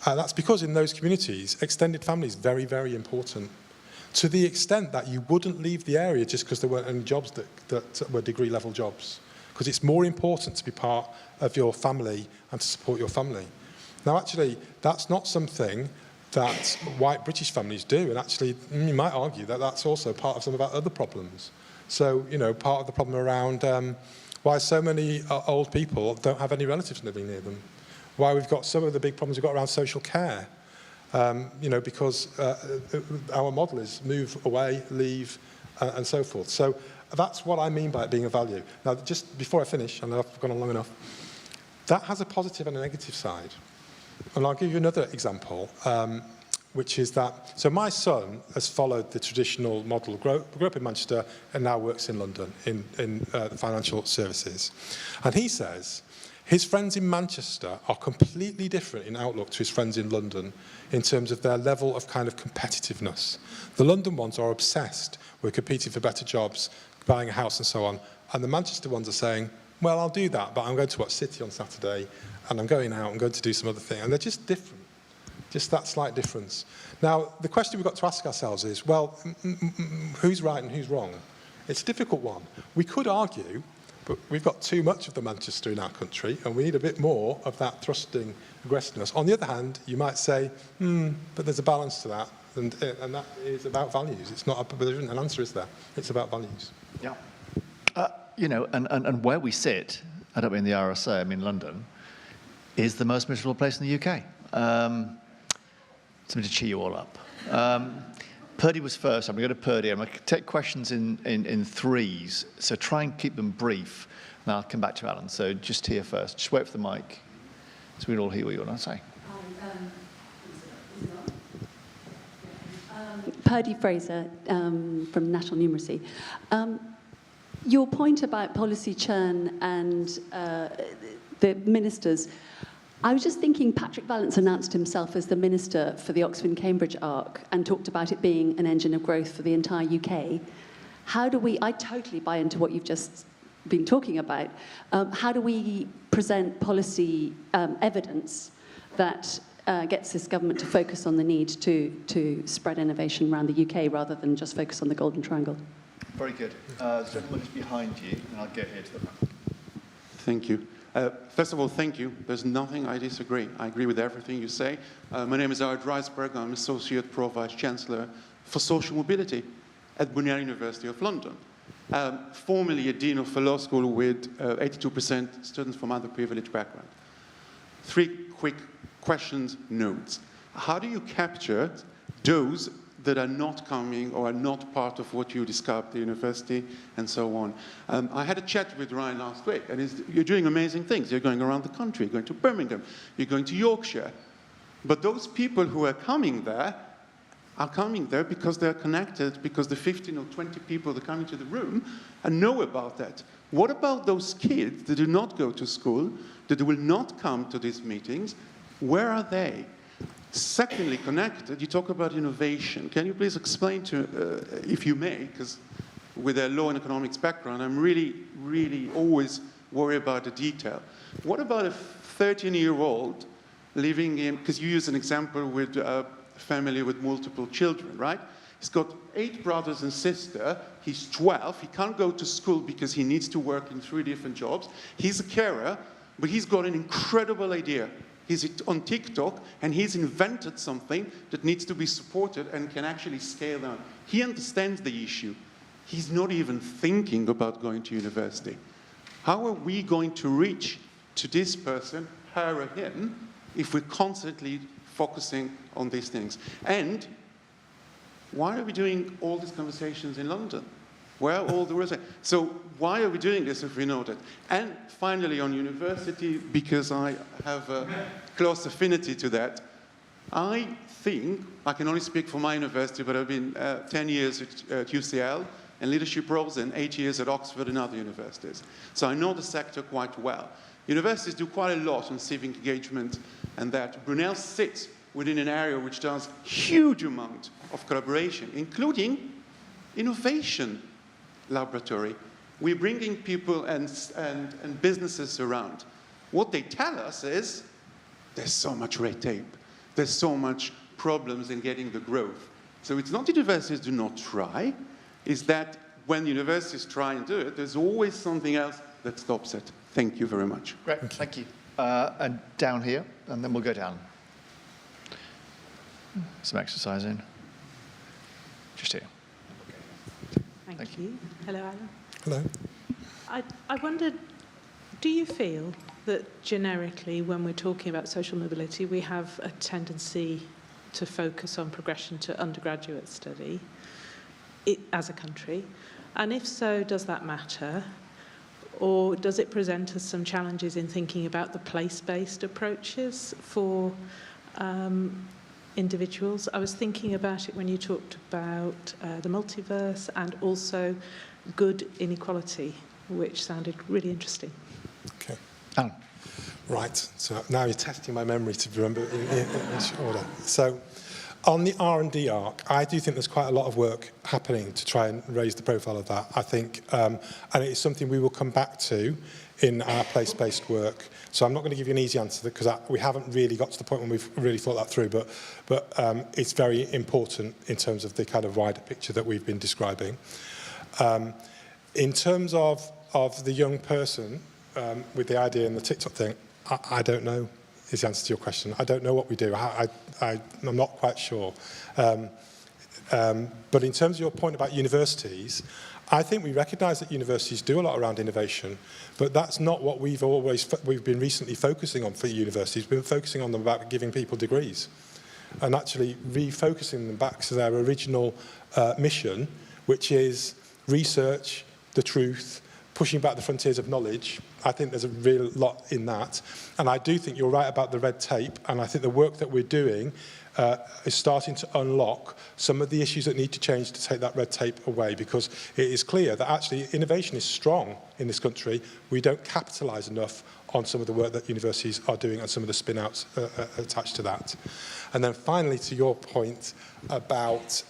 That's because in those communities, extended family is very, very important. To the extent that you wouldn't leave the area just because there weren't any jobs that were degree-level jobs. Because it's more important to be part of your family and to support your family. Now, actually, that's not something that white British families do, and actually, you might argue that that's also part of some of our other problems. So, you know, part of the problem around why so many old people don't have any relatives living near them, why we've got some of the big problems we've got around social care, you know, because our model is move away, leave, and so forth. So that's what I mean by it being a value. Now, just before I finish, I know I've gone on long enough, that has a positive and a negative side. And I'll give you another example, which is that, so my son has followed the traditional model, grew up in Manchester and now works in London in the financial services. And he says his friends in Manchester are completely different in outlook to his friends in London in terms of their level of kind of competitiveness. The London ones are obsessed with competing for better jobs, buying a house and so on. And the Manchester ones are saying, well, I'll do that, but I'm going to watch City on Saturday, and I'm going out, I'm going to do some other thing. And they're just different, just that slight difference. Now, the question we've got to ask ourselves is, well, who's right and who's wrong? It's a difficult one. We could argue, but we've got too much of the Manchester in our country, and we need a bit more of that thrusting aggressiveness. On the other hand, you might say, but there's a balance to that, and that is about values. It's not, there isn't an answer, is there? It's about values. Yeah. You know, and where we sit, I don't mean the RSA, I mean London, is the most miserable place in the UK. Something to cheer you all up. Purdy was first. I'm going to go to Purdy. I'm going to take questions in threes, so try and keep them brief, and I'll come back to Alan. So just here first. Just wait for the mic so we can all hear what you want to say. Purdy Fraser from National Numeracy. Your point about policy churn and the ministers, I was just thinking Patrick Vallance announced himself as the minister for the Oxford-Cambridge arc and talked about it being an engine of growth for the entire UK. How do we, I totally buy into what you've just been talking about, how do we present policy evidence that gets this government to focus on the need to spread innovation around the UK rather than just focus on the Golden Triangle? Very good. The gentleman is behind you, and I'll get here to the front. Thank you. First of all, thank you. There's nothing I disagree. I agree with everything you say. My name is Ard Reisberg. I'm Associate Pro Vice Chancellor for Social Mobility at Brunel University of London. Formerly a Dean of a law school with 82% students from underprivileged background. 3 quick questions, notes. How do you capture those that are not coming or are not part of what you described at the university and so on? I had a chat with Ryan last week, and you're doing amazing things. You're going around the country, you're going to Birmingham, you're going to Yorkshire. But those people who are coming there because they're connected, because the 15 or 20 people that come into the room and know about that. What about those kids that do not go to school, that will not come to these meetings? Where are they? Secondly, connected, you talk about innovation. Can you please explain to, if you may, because with a law and economics background, I'm really, really always worried about the detail. What about a 13-year-old living in, because you use an example with a family with multiple children, right? He's got 8 brothers and sisters. He's 12. He can't go to school because he needs to work in 3 different jobs. He's a carer, but he's got an incredible idea. He's on TikTok, and he's invented something that needs to be supported and can actually scale down. He understands the issue. He's not even thinking about going to university. How are we going to reach to this person, her or him, if we're constantly focusing on these things? And why are we doing all these conversations in London? Where are all the rest? So why are we doing this if we know that? And finally, on university, because I have a close affinity to that, I think, I can only speak for my university, but I've been 10 years at UCL and leadership roles and 8 years at Oxford and other universities. So I know the sector quite well. Universities do quite a lot on civic engagement, and that Brunel sits within an area which does huge amount of collaboration, including innovation laboratory. We're bringing people and businesses around. What they tell us is, there's so much red tape. There's so much problems in getting the growth. So it's not universities do not try, it's that when universities try and do it, there's always something else that stops it. Thank you very much. Great, thank you. And down here, and then we'll go down. Some exercise in. Just here. Thank you. Hello, Alan. Hello. I wondered, do you feel that generically, when we're talking about social mobility, we have a tendency to focus on progression to undergraduate study as a country? And if so, does that matter? Or does it present us some challenges in thinking about the place-based approaches for individuals? I was thinking about it when you talked about the multiverse and also good inequality, which sounded really interesting. Okay. Alan. Right, so now you're testing my memory to remember in which order. So on the R&D arc, I do think there's quite a lot of work happening to try and raise the profile of that. I think, and it is something we will come back to in our place-based work. So I'm not going to give you an easy answer because we haven't really got to the point when we've really thought that through, but it's very important in terms of the kind of wider picture that we've been describing. In terms of the young person, with the idea and the TikTok thing, I don't know is the answer to your question. I don't know what we do. I'm not quite sure. But in terms of your point about universities, I think we recognise that universities do a lot around innovation, but that's not what we've been recently focusing on for universities. We've been focusing on them about giving people degrees and actually refocusing them back to their original mission, which is research, the truth, pushing back the frontiers of knowledge. I think there's a real lot in that. And I do think you're right about the red tape, and I think the work that we're doing is starting to unlock some of the issues that need to change to take that red tape away, because it is clear that actually innovation is strong in this country. We don't capitalise enough on some of the work that universities are doing and some of the spin-outs attached to that. And then finally, to your point about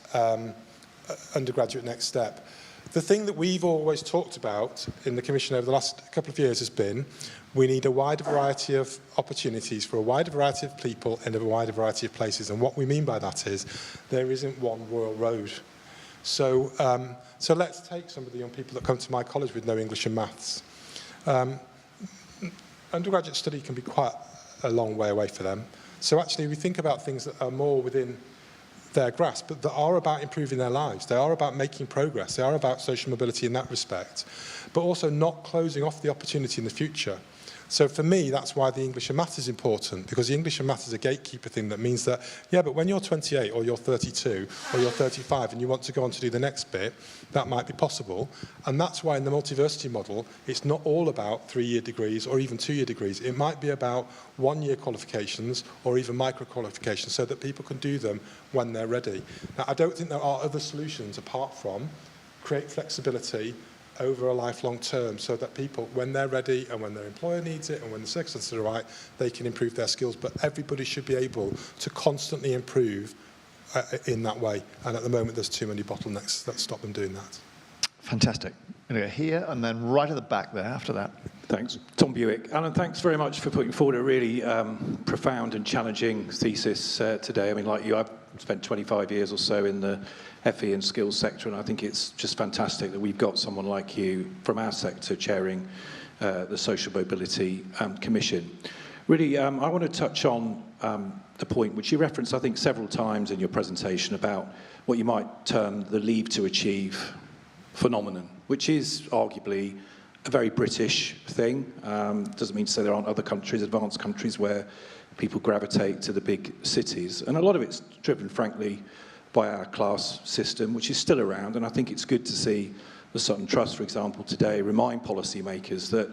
undergraduate next step, the thing that we've always talked about in the Commission over the last couple of years has been we need a wider variety of opportunities for a wider variety of people in a wider variety of places. And what we mean by that is there isn't one royal road. So let's take some of the young people that come to my college with no English and maths. Undergraduate study can be quite a long way away for them. So actually we think about things that are more within their grasp, but that are about improving their lives. They are about making progress. They are about social mobility in that respect, but also not closing off the opportunity in the future. So for me, that's why the English and maths is important, because the English and maths is a gatekeeper thing that means that, yeah, but when you're 28 or you're 32 or you're 35 and you want to go on to do the next bit, that might be possible. And that's why in the multiversity model, it's not all about 3-year degrees or even 2-year degrees. It might be about 1-year qualifications or even micro qualifications so that people can do them when they're ready. Now, I don't think there are other solutions apart from create flexibility over a lifelong term so that people, when they're ready and when their employer needs it and when the circumstances are right, they can improve their skills. But everybody should be able to constantly improve in that way. And at the moment, there's too many bottlenecks that stop them doing that. Fantastic. I'm going to go here and then right at the back there after that. Thanks. Tom Buick. Alan, thanks very much for putting forward a really profound and challenging thesis today. I mean, like you, I've spent 25 years or so in the FE and skills sector, and I think it's just fantastic that we've got someone like you from our sector chairing the Social Mobility Commission. Really, I want to touch on the point which you referenced, I think, several times in your presentation about what you might term the leave to achieve phenomenon, which is arguably a very British thing. Doesn't mean to say there aren't other countries, advanced countries, where people gravitate to the big cities. And a lot of it's driven, frankly, by our class system, which is still around. And I think it's good to see the Sutton Trust, for example, today remind policymakers that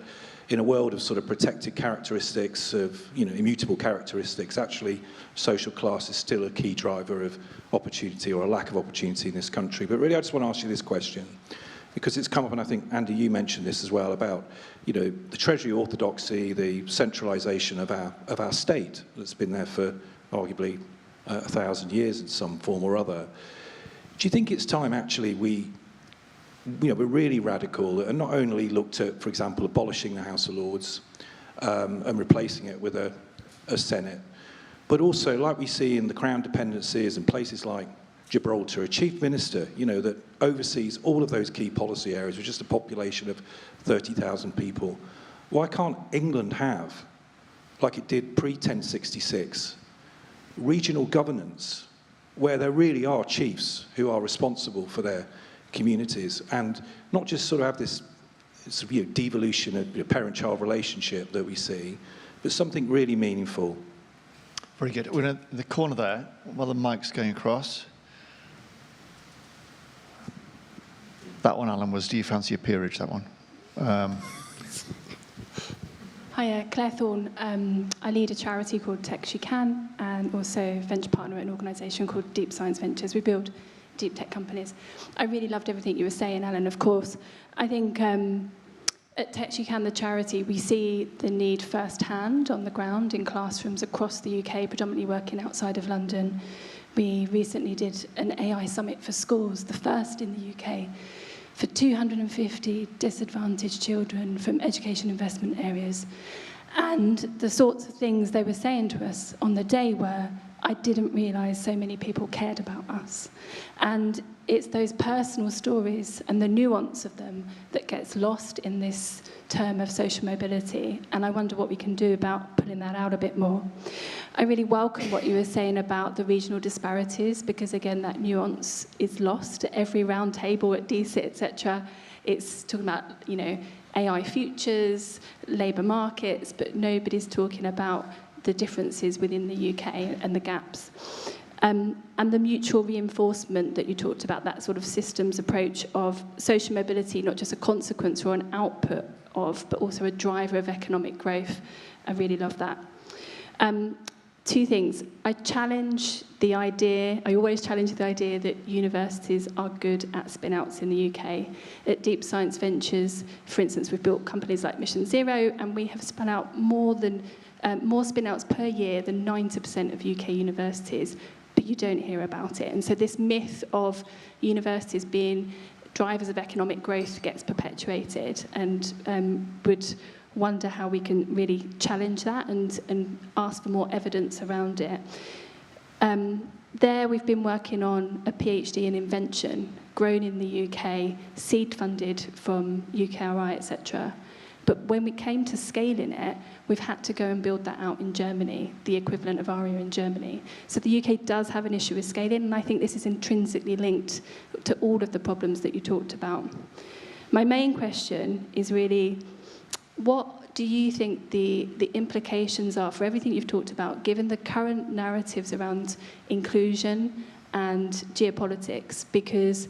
in a world of sort of protected characteristics, of immutable characteristics, actually social class is still a key driver of opportunity or a lack of opportunity in this country. But really, I just want to ask you this question, because it's come up, and I think, Andy, you mentioned this as well, about the Treasury orthodoxy, the centralisation of our state that's been there for arguably 1,000 years in some form or other. Do you think it's time actually we're really radical and not only looked at, for example, abolishing the House of Lords and replacing it with a Senate, but also, like we see in the Crown dependencies and places like Gibraltar, a chief minister, that oversees all of those key policy areas with just a population of 30,000 people. Why can't England have, like it did pre-1066, regional governance where there really are chiefs who are responsible for their communities, and not just sort of have this sort of, devolution of parent-child relationship that we see, but something really meaningful? Very good. We're in the corner there, while the mic's going across. That one, Alan, was, do you fancy a peerage, that one? Hi, Claire Thorne. I lead a charity called Tech She Can, and also venture partner at an organisation called Deep Science Ventures. We build deep tech companies. I really loved everything you were saying, Alan, of course. I think at Tech She Can, the charity, we see the need firsthand on the ground in classrooms across the UK, predominantly working outside of London. We recently did an AI summit for schools, the first in the UK, for 250 disadvantaged children from education investment areas. And the sorts of things they were saying to us on the day were, I didn't realise so many people cared about us. And it's those personal stories and the nuance of them that gets lost in this term of social mobility. And I wonder what we can do about pulling that out a bit more. I really welcome what you were saying about the regional disparities, because again, that nuance is lost at every round table at DC, etc. It's talking about, AI futures, labour markets, but nobody's talking about the differences within the UK and the gaps. And the mutual reinforcement that you talked about, that sort of systems approach of social mobility, not just a consequence or an output of, but also a driver of economic growth. I really love that. Two things. I always challenge the idea that universities are good at spin-outs in the UK. At Deep Science Ventures, for instance, we've built companies like Mission Zero, and we have spun out more spin-outs per year than 90% of UK universities, but you don't hear about it. And so this myth of universities being drivers of economic growth gets perpetuated, and would wonder how we can really challenge that and ask for more evidence around it. There we've been working on a PhD in invention, grown in the UK, seed funded from UKRI, etc. But when we came to scaling it, we've had to go and build that out in Germany, the equivalent of ARIA in Germany. So the UK does have an issue with scaling, and I think this is intrinsically linked to all of the problems that you talked about. My main question is really, what do you think the implications are for everything you've talked about, given the current narratives around inclusion and geopolitics? Because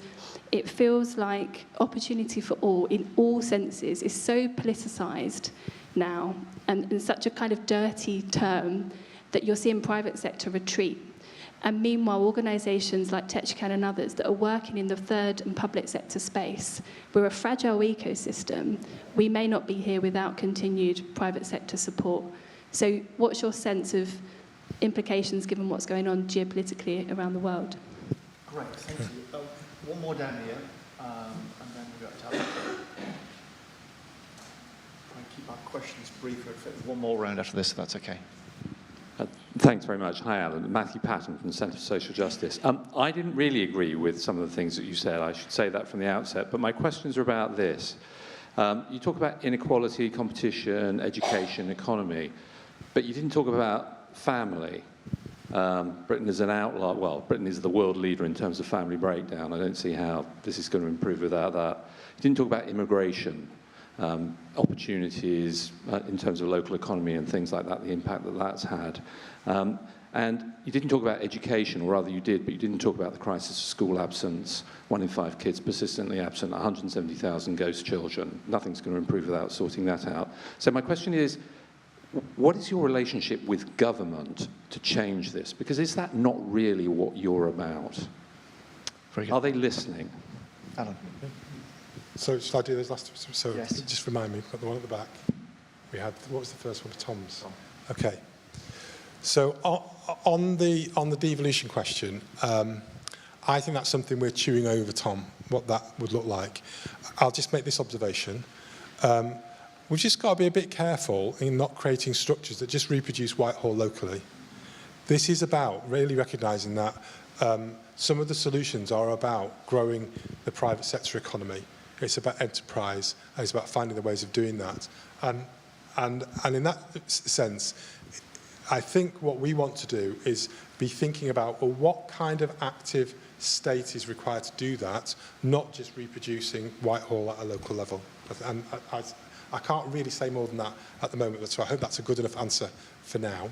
it feels like opportunity for all, in all senses, is so politicised now, and in such a kind of dirty term, that you're seeing private sector retreat. And meanwhile, organisations like Tech She Can and others that are working in the third and public sector space, we're a fragile ecosystem. We may not be here without continued private sector support. So what's your sense of implications given what's going on geopolitically around the world? Great, thank you. One more down here, and then we'll go to Alan. Try and keep our questions brief. One more round after this, if that's okay. Thanks very much. Hi, Alan. Matthew Patton from the Centre for Social Justice. I didn't really agree with some of the things that you said. I should say that from the outset. But my questions are about this. You talk about inequality, competition, education, economy, but you didn't talk about family. Britain is an outlier. Well, Britain is the world leader in terms of family breakdown. I don't see how this is going to improve without that. You didn't talk about immigration. Opportunities in terms of local economy and things like that, the impact that that's had. And you didn't talk about education, or rather you did, but you didn't talk about the crisis of school absence. 1 in 5 kids persistently absent, 170,000 ghost children. Nothing's going to improve without sorting that out. So my question is, what is your relationship with government to change this? Because is that not really what you're about? Very good. Are they listening? Alan. So should I do those last two? So yes. Just remind me, we've got the one at the back. We had, what was the first one? Tom's. Okay. So on the devolution question, I think that's something we're chewing over, Tom, what that would look like. I'll just make this observation. We've just got to be a bit careful in not creating structures that just reproduce Whitehall locally. This is about really recognising that some of the solutions are about growing the private sector economy. It's about enterprise, and it's about finding the ways of doing that. And in that sense, I think what we want to do is be thinking about, well, what kind of active state is required to do that, not just reproducing Whitehall at a local level. And I can't really say more than that at the moment, so I hope that's a good enough answer for now.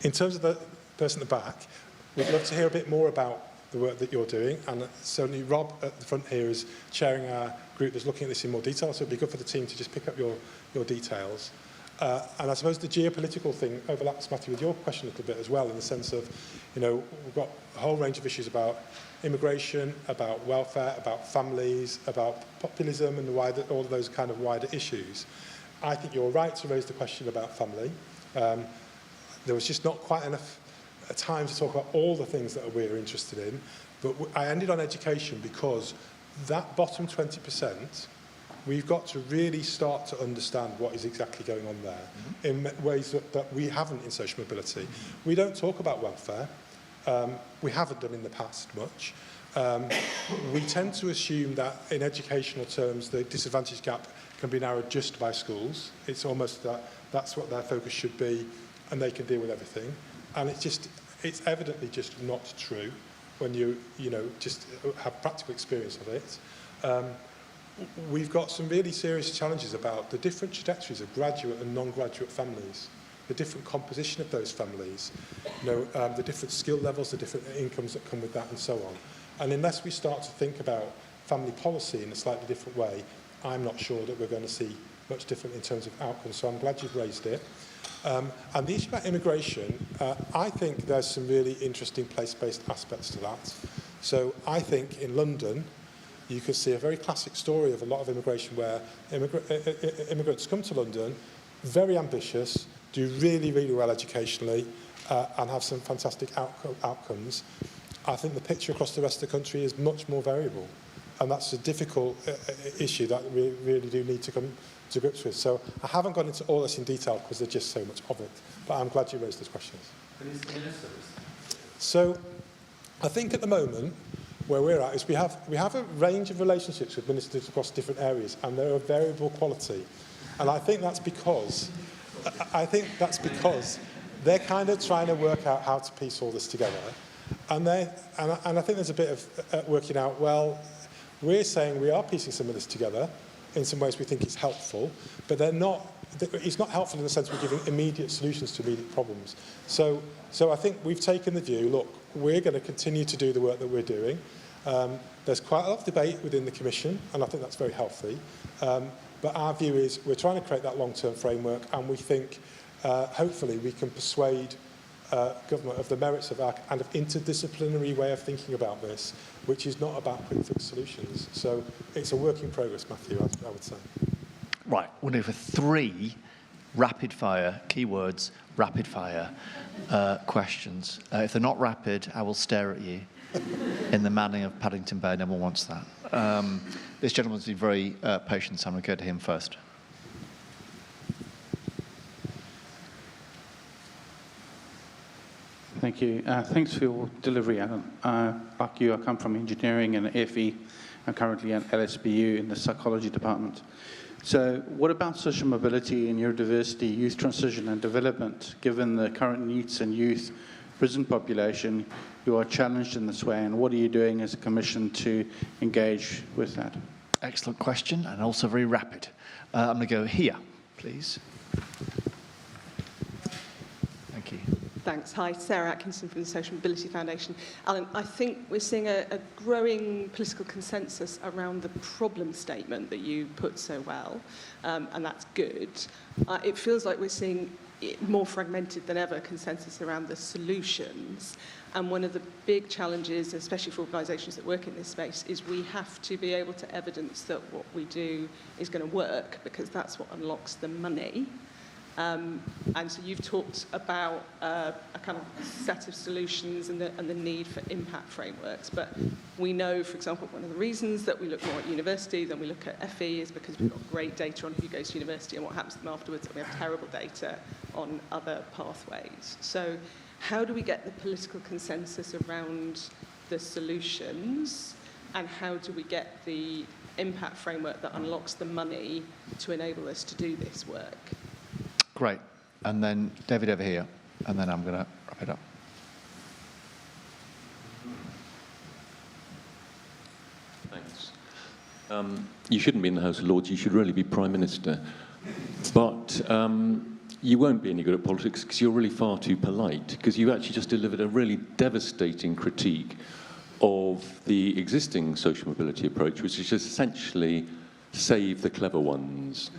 In terms of the person at the back, we'd love to hear a bit more about the work that you're doing, and certainly Rob at the front here is chairing our group that's looking at this in more detail, so it'd be good for the team to just pick up your details. And I suppose the geopolitical thing overlaps, Matthew, with your question a little bit as well, in the sense of, you know, we've got a whole range of issues about immigration, about welfare, about families, about populism and all of those kind of wider issues. I think you're right to raise the question about family. There was just not quite enough time to talk about all the things that we're interested in, but I ended on education because that bottom 20%, we've got to really start to understand what is exactly going on there in ways that we haven't in social mobility. We don't talk about welfare. We haven't done in the past much. We tend to assume that in educational terms, the disadvantage gap can be narrowed just by schools. It's almost that that's what their focus should be, and they can deal with everything. And it's evidently just not true when you just have practical experience of it. We've got some really serious challenges about the different trajectories of graduate and non-graduate families, the different composition of those families, the different skill levels, the different incomes that come with that, and so on. And unless we start to think about family policy in a slightly different way, I'm not sure that we're going to see much different in terms of outcomes. So I'm glad you've raised it. And the issue about immigration, I think there's some really interesting place-based aspects to that. So I think in London, you could see a very classic story of a lot of immigration where immigrants come to London, very ambitious, do really, really well educationally, and have some fantastic outcomes. I think the picture across the rest of the country is much more variable. And that's a difficult issue that we really do need to come to grips with. So I haven't gone into all this in detail because there's just so much of it. But I'm glad you raised those questions. So I think at the moment, where we're at is we have a range of relationships with ministers across different areas, and they're of variable quality. And I think that's because they're kind of trying to work out how to piece all this together. And I think there's a bit of working out, well, we're saying we are piecing some of this together. In some ways we think it's helpful, but it's not helpful in the sense we're giving immediate solutions to immediate problems. So I think we've taken the view, look, we're going to continue to do the work that we're doing. There's quite a lot of debate within the Commission, and I think that's very healthy. But our view is we're trying to create that long-term framework, and we think hopefully we can persuade government of the merits of our kind of interdisciplinary way of thinking about this, which is not about quick fix solutions. So it's a work in progress, Matthew, I would say. Right, we'll do for 3 rapid-fire keywords, rapid-fire questions. If they're not rapid, I will stare at you in the manning of Paddington Bear. No one wants that. This gentleman's been very patient, so I'm going to go to him first. Thank you. Thanks for your delivery, Alan. Like you, I come from engineering and FE. I'm currently at LSBU in the psychology department. So what about social mobility in neurodiversity, youth transition and development, given the current needs and youth prison population who are challenged in this way, and what are you doing as a commission to engage with that? Excellent question, and also very rapid. I'm going to go here, please. Thank you. Thanks. Hi, Sarah Atkinson from the Social Mobility Foundation. Alan, I think we're seeing a growing political consensus around the problem statement that you put so well, and that's good. It feels like we're seeing more fragmented than ever consensus around the solutions. And one of the big challenges, especially for organisations that work in this space, is we have to be able to evidence that what we do is going to work, because that's what unlocks the money. And so you've talked about a kind of set of solutions and the need for impact frameworks. But we know, for example, one of the reasons that we look more at university than we look at FE is because we've got great data on who goes to university and what happens to them afterwards, and we have terrible data on other pathways. So how do we get the political consensus around the solutions, and how do we get the impact framework that unlocks the money to enable us to do this work? Great. And then David over here, and then I'm going to wrap it up. Thanks. You shouldn't be in the House of Lords, you should really be Prime Minister. But you won't be any good at politics because you're really far too polite, because you actually just delivered a really devastating critique of the existing social mobility approach, which is essentially save the clever ones.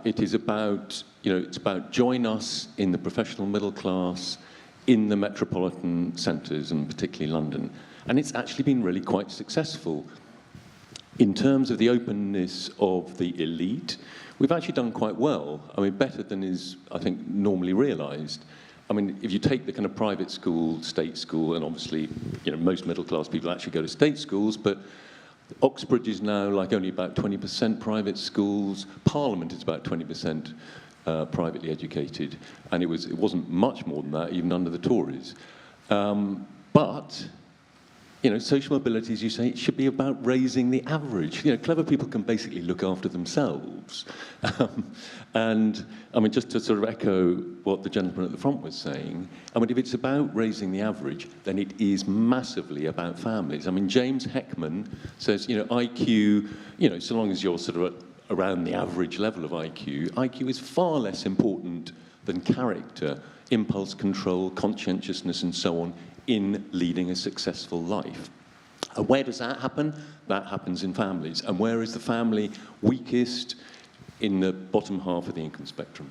It is about, it's about join us in the professional middle class, in the metropolitan centres, and particularly London. And it's actually been really quite successful. In terms of the openness of the elite, we've actually done quite well. I mean, better than is, I think, normally realised. I mean, if you take the kind of private school, state school, and obviously, most middle-class people actually go to state schools, but Oxbridge is now like only about 20% private schools. Parliament is about 20% privately educated, and it wasn't much more than that even under the Tories. But social mobility, as you say, it should be about raising the average. Clever people can basically look after themselves. And I mean, just to sort of echo what the gentleman at the front was saying, I mean, if it's about raising the average, then it is massively about families. I mean, James Heckman says, IQ, so long as you're sort of around the average level of IQ is far less important than character, impulse control, conscientiousness, and so on, in leading a successful life. And where does that happen? That happens in families. And where is the family weakest? In the bottom half of the income spectrum.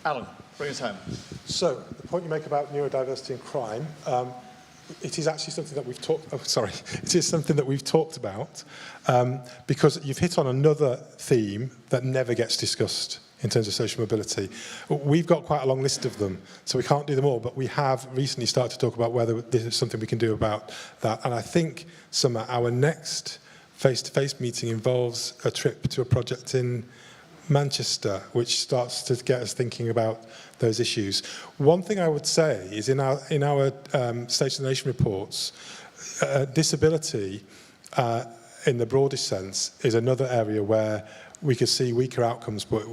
Alan, bring us home. So, the point you make about neurodiversity and crime, it is actually something that we've talked. It is something that we've talked about because you've hit on another theme that never gets discussed in terms of social mobility. We've got quite a long list of them, so we can't do them all, but we have recently started to talk about whether this is something we can do about that. And I think, Summer, our next face-to-face meeting involves a trip to a project in Manchester, which starts to get us thinking about those issues. One thing I would say is in our State of the Nation reports, disability in the broadest sense is another area where we could see weaker outcomes, but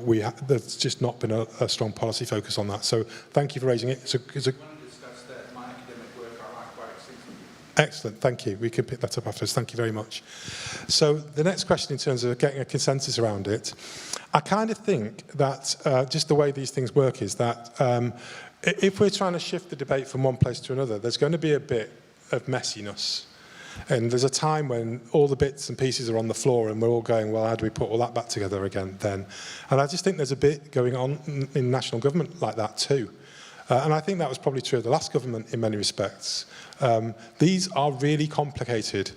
there's just not been a strong policy focus on that. So thank you for raising it. Excellent, thank you. We can pick that up afterwards. Thank you very much. So the next question in terms of getting a consensus around it, I kind of think that just the way these things work is that if we're trying to shift the debate from one place to another, there's going to be a bit of messiness. And there's a time when all the bits and pieces are on the floor and we're all going, well, how do we put all that back together again then? And I just think there's a bit going on in national government like that too. And I think that was probably true of the last government in many respects. These are really complicated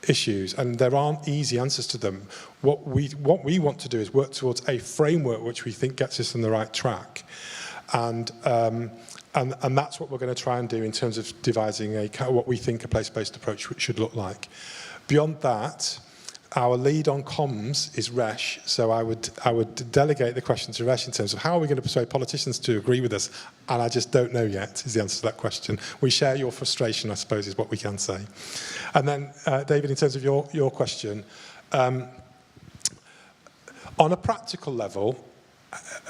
issues and there aren't easy answers to them. What we want to do is work towards a framework which we think gets us on the right track. And that's what we're going to try and do in terms of devising what we think a place-based approach should look like. Beyond that, our lead on comms is Resh, so I would delegate the question to Resh in terms of how are we going to persuade politicians to agree with us, and I just don't know yet is the answer to that question. We share your frustration, I suppose, is what we can say. And then, David, in terms of your question, on a practical level,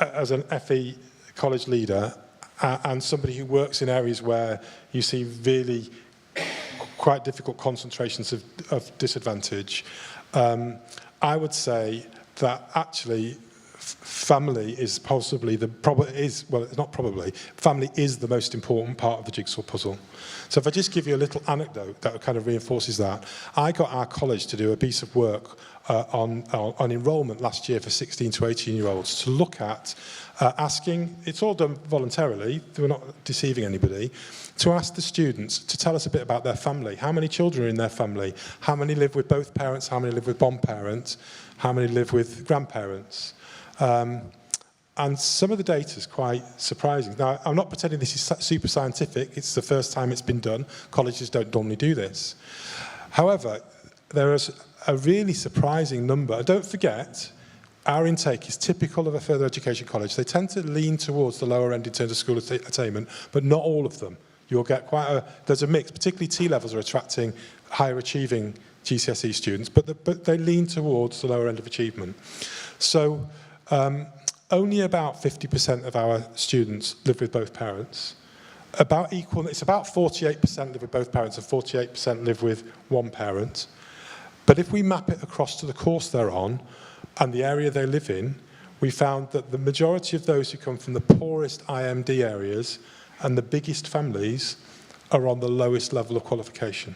as an FE college leader, and somebody who works in areas where you see really quite difficult concentrations of disadvantage, I would say that actually family is possibly family is the most important part of the jigsaw puzzle. So if I just give you a little anecdote that kind of reinforces that, I got our college to do a piece of work on enrolment last year for 16 to 18-year-olds to look at asking, it's all done voluntarily, we're not deceiving anybody, to ask the students to tell us a bit about their family. How many children are in their family? How many live with both parents? How many live with one parent? How many live with grandparents? And some of the data is quite surprising. Now, I'm not pretending this is super scientific. It's the first time it's been done. Colleges don't normally do this. However, there is a really surprising number. And don't forget, our intake is typical of a further education college. They tend to lean towards the lower end in terms of school attainment, but not all of them. You'll get there's a mix, particularly T-levels are attracting higher achieving GCSE students, but they lean towards the lower end of achievement. So, only about 50% of our students live with both parents. It's about 48% live with both parents and 48% live with one parent. But if we map it across to the course they're on and the area they live in, we found that the majority of those who come from the poorest IMD areas and the biggest families are on the lowest level of qualification.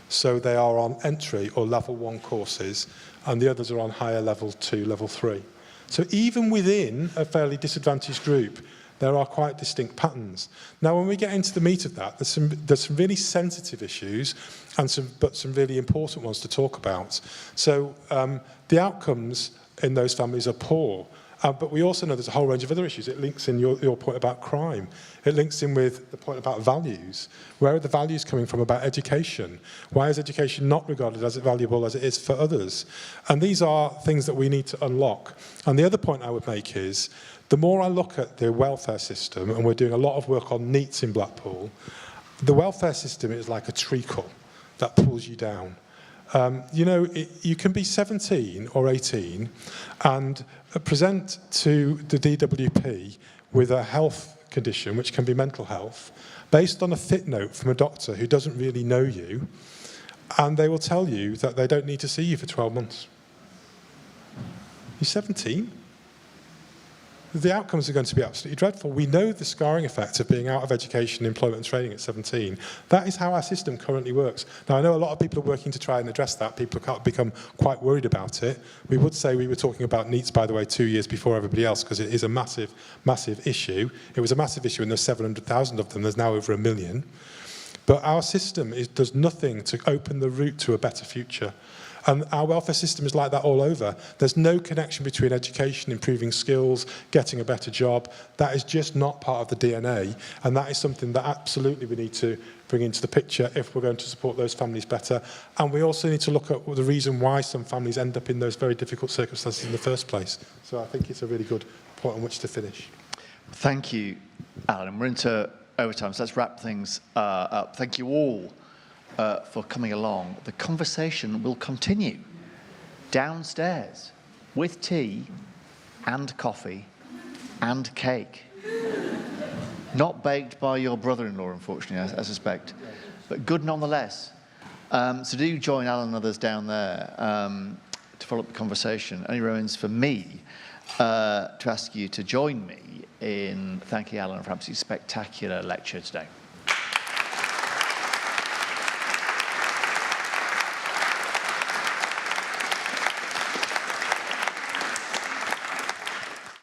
So they are on entry or level 1 courses, and the others are on higher level 2, level 3. So even within a fairly disadvantaged group, there are quite distinct patterns. Now, when we get into the meat of that, there's some really sensitive issues, but some really important ones to talk about. So the outcomes in those families are poor. But we also know there's a whole range of other issues. It links in your point about crime. It links in with the point about values. Where are the values coming from about education? Why is education not regarded as valuable as it is for others? And these are things that we need to unlock. And the other point I would make is, the more I look at the welfare system, and we're doing a lot of work on NEETs in Blackpool, the welfare system is like a treacle that pulls you down. You can be 17 or 18 and present to the DWP with a health condition, which can be mental health, based on a fit note from a doctor who doesn't really know you, and they will tell you that they don't need to see you for 12 months. You're 17? The outcomes are going to be absolutely dreadful. We know the scarring effect of being out of education, employment and training at 17. That is how our system currently works. Now, I know a lot of people are working to try and address that. People have become quite worried about it. We would say we were talking about NEETs, by the way, 2 years before everybody else, because it is a massive, massive issue. It was a massive issue, and there's 700,000 of them. There's now over 1 million. But our system does nothing to open the route to a better future. And our welfare system is like that all over. There's no connection between education, improving skills, getting a better job. That is just not part of the DNA. And that is something that absolutely we need to bring into the picture if we're going to support those families better. And we also need to look at the reason why some families end up in those very difficult circumstances in the first place. So I think it's a really good point on which to finish. Thank you, Alan. We're into overtime, so let's wrap things up. Thank you all for coming along. The conversation will continue downstairs with tea and coffee and cake. Not baked by your brother-in-law, unfortunately, I suspect, but good nonetheless. So do join Alan and others down there to follow up the conversation. Only remains for me to ask you to join me in thanking Alun Francis' spectacular lecture today.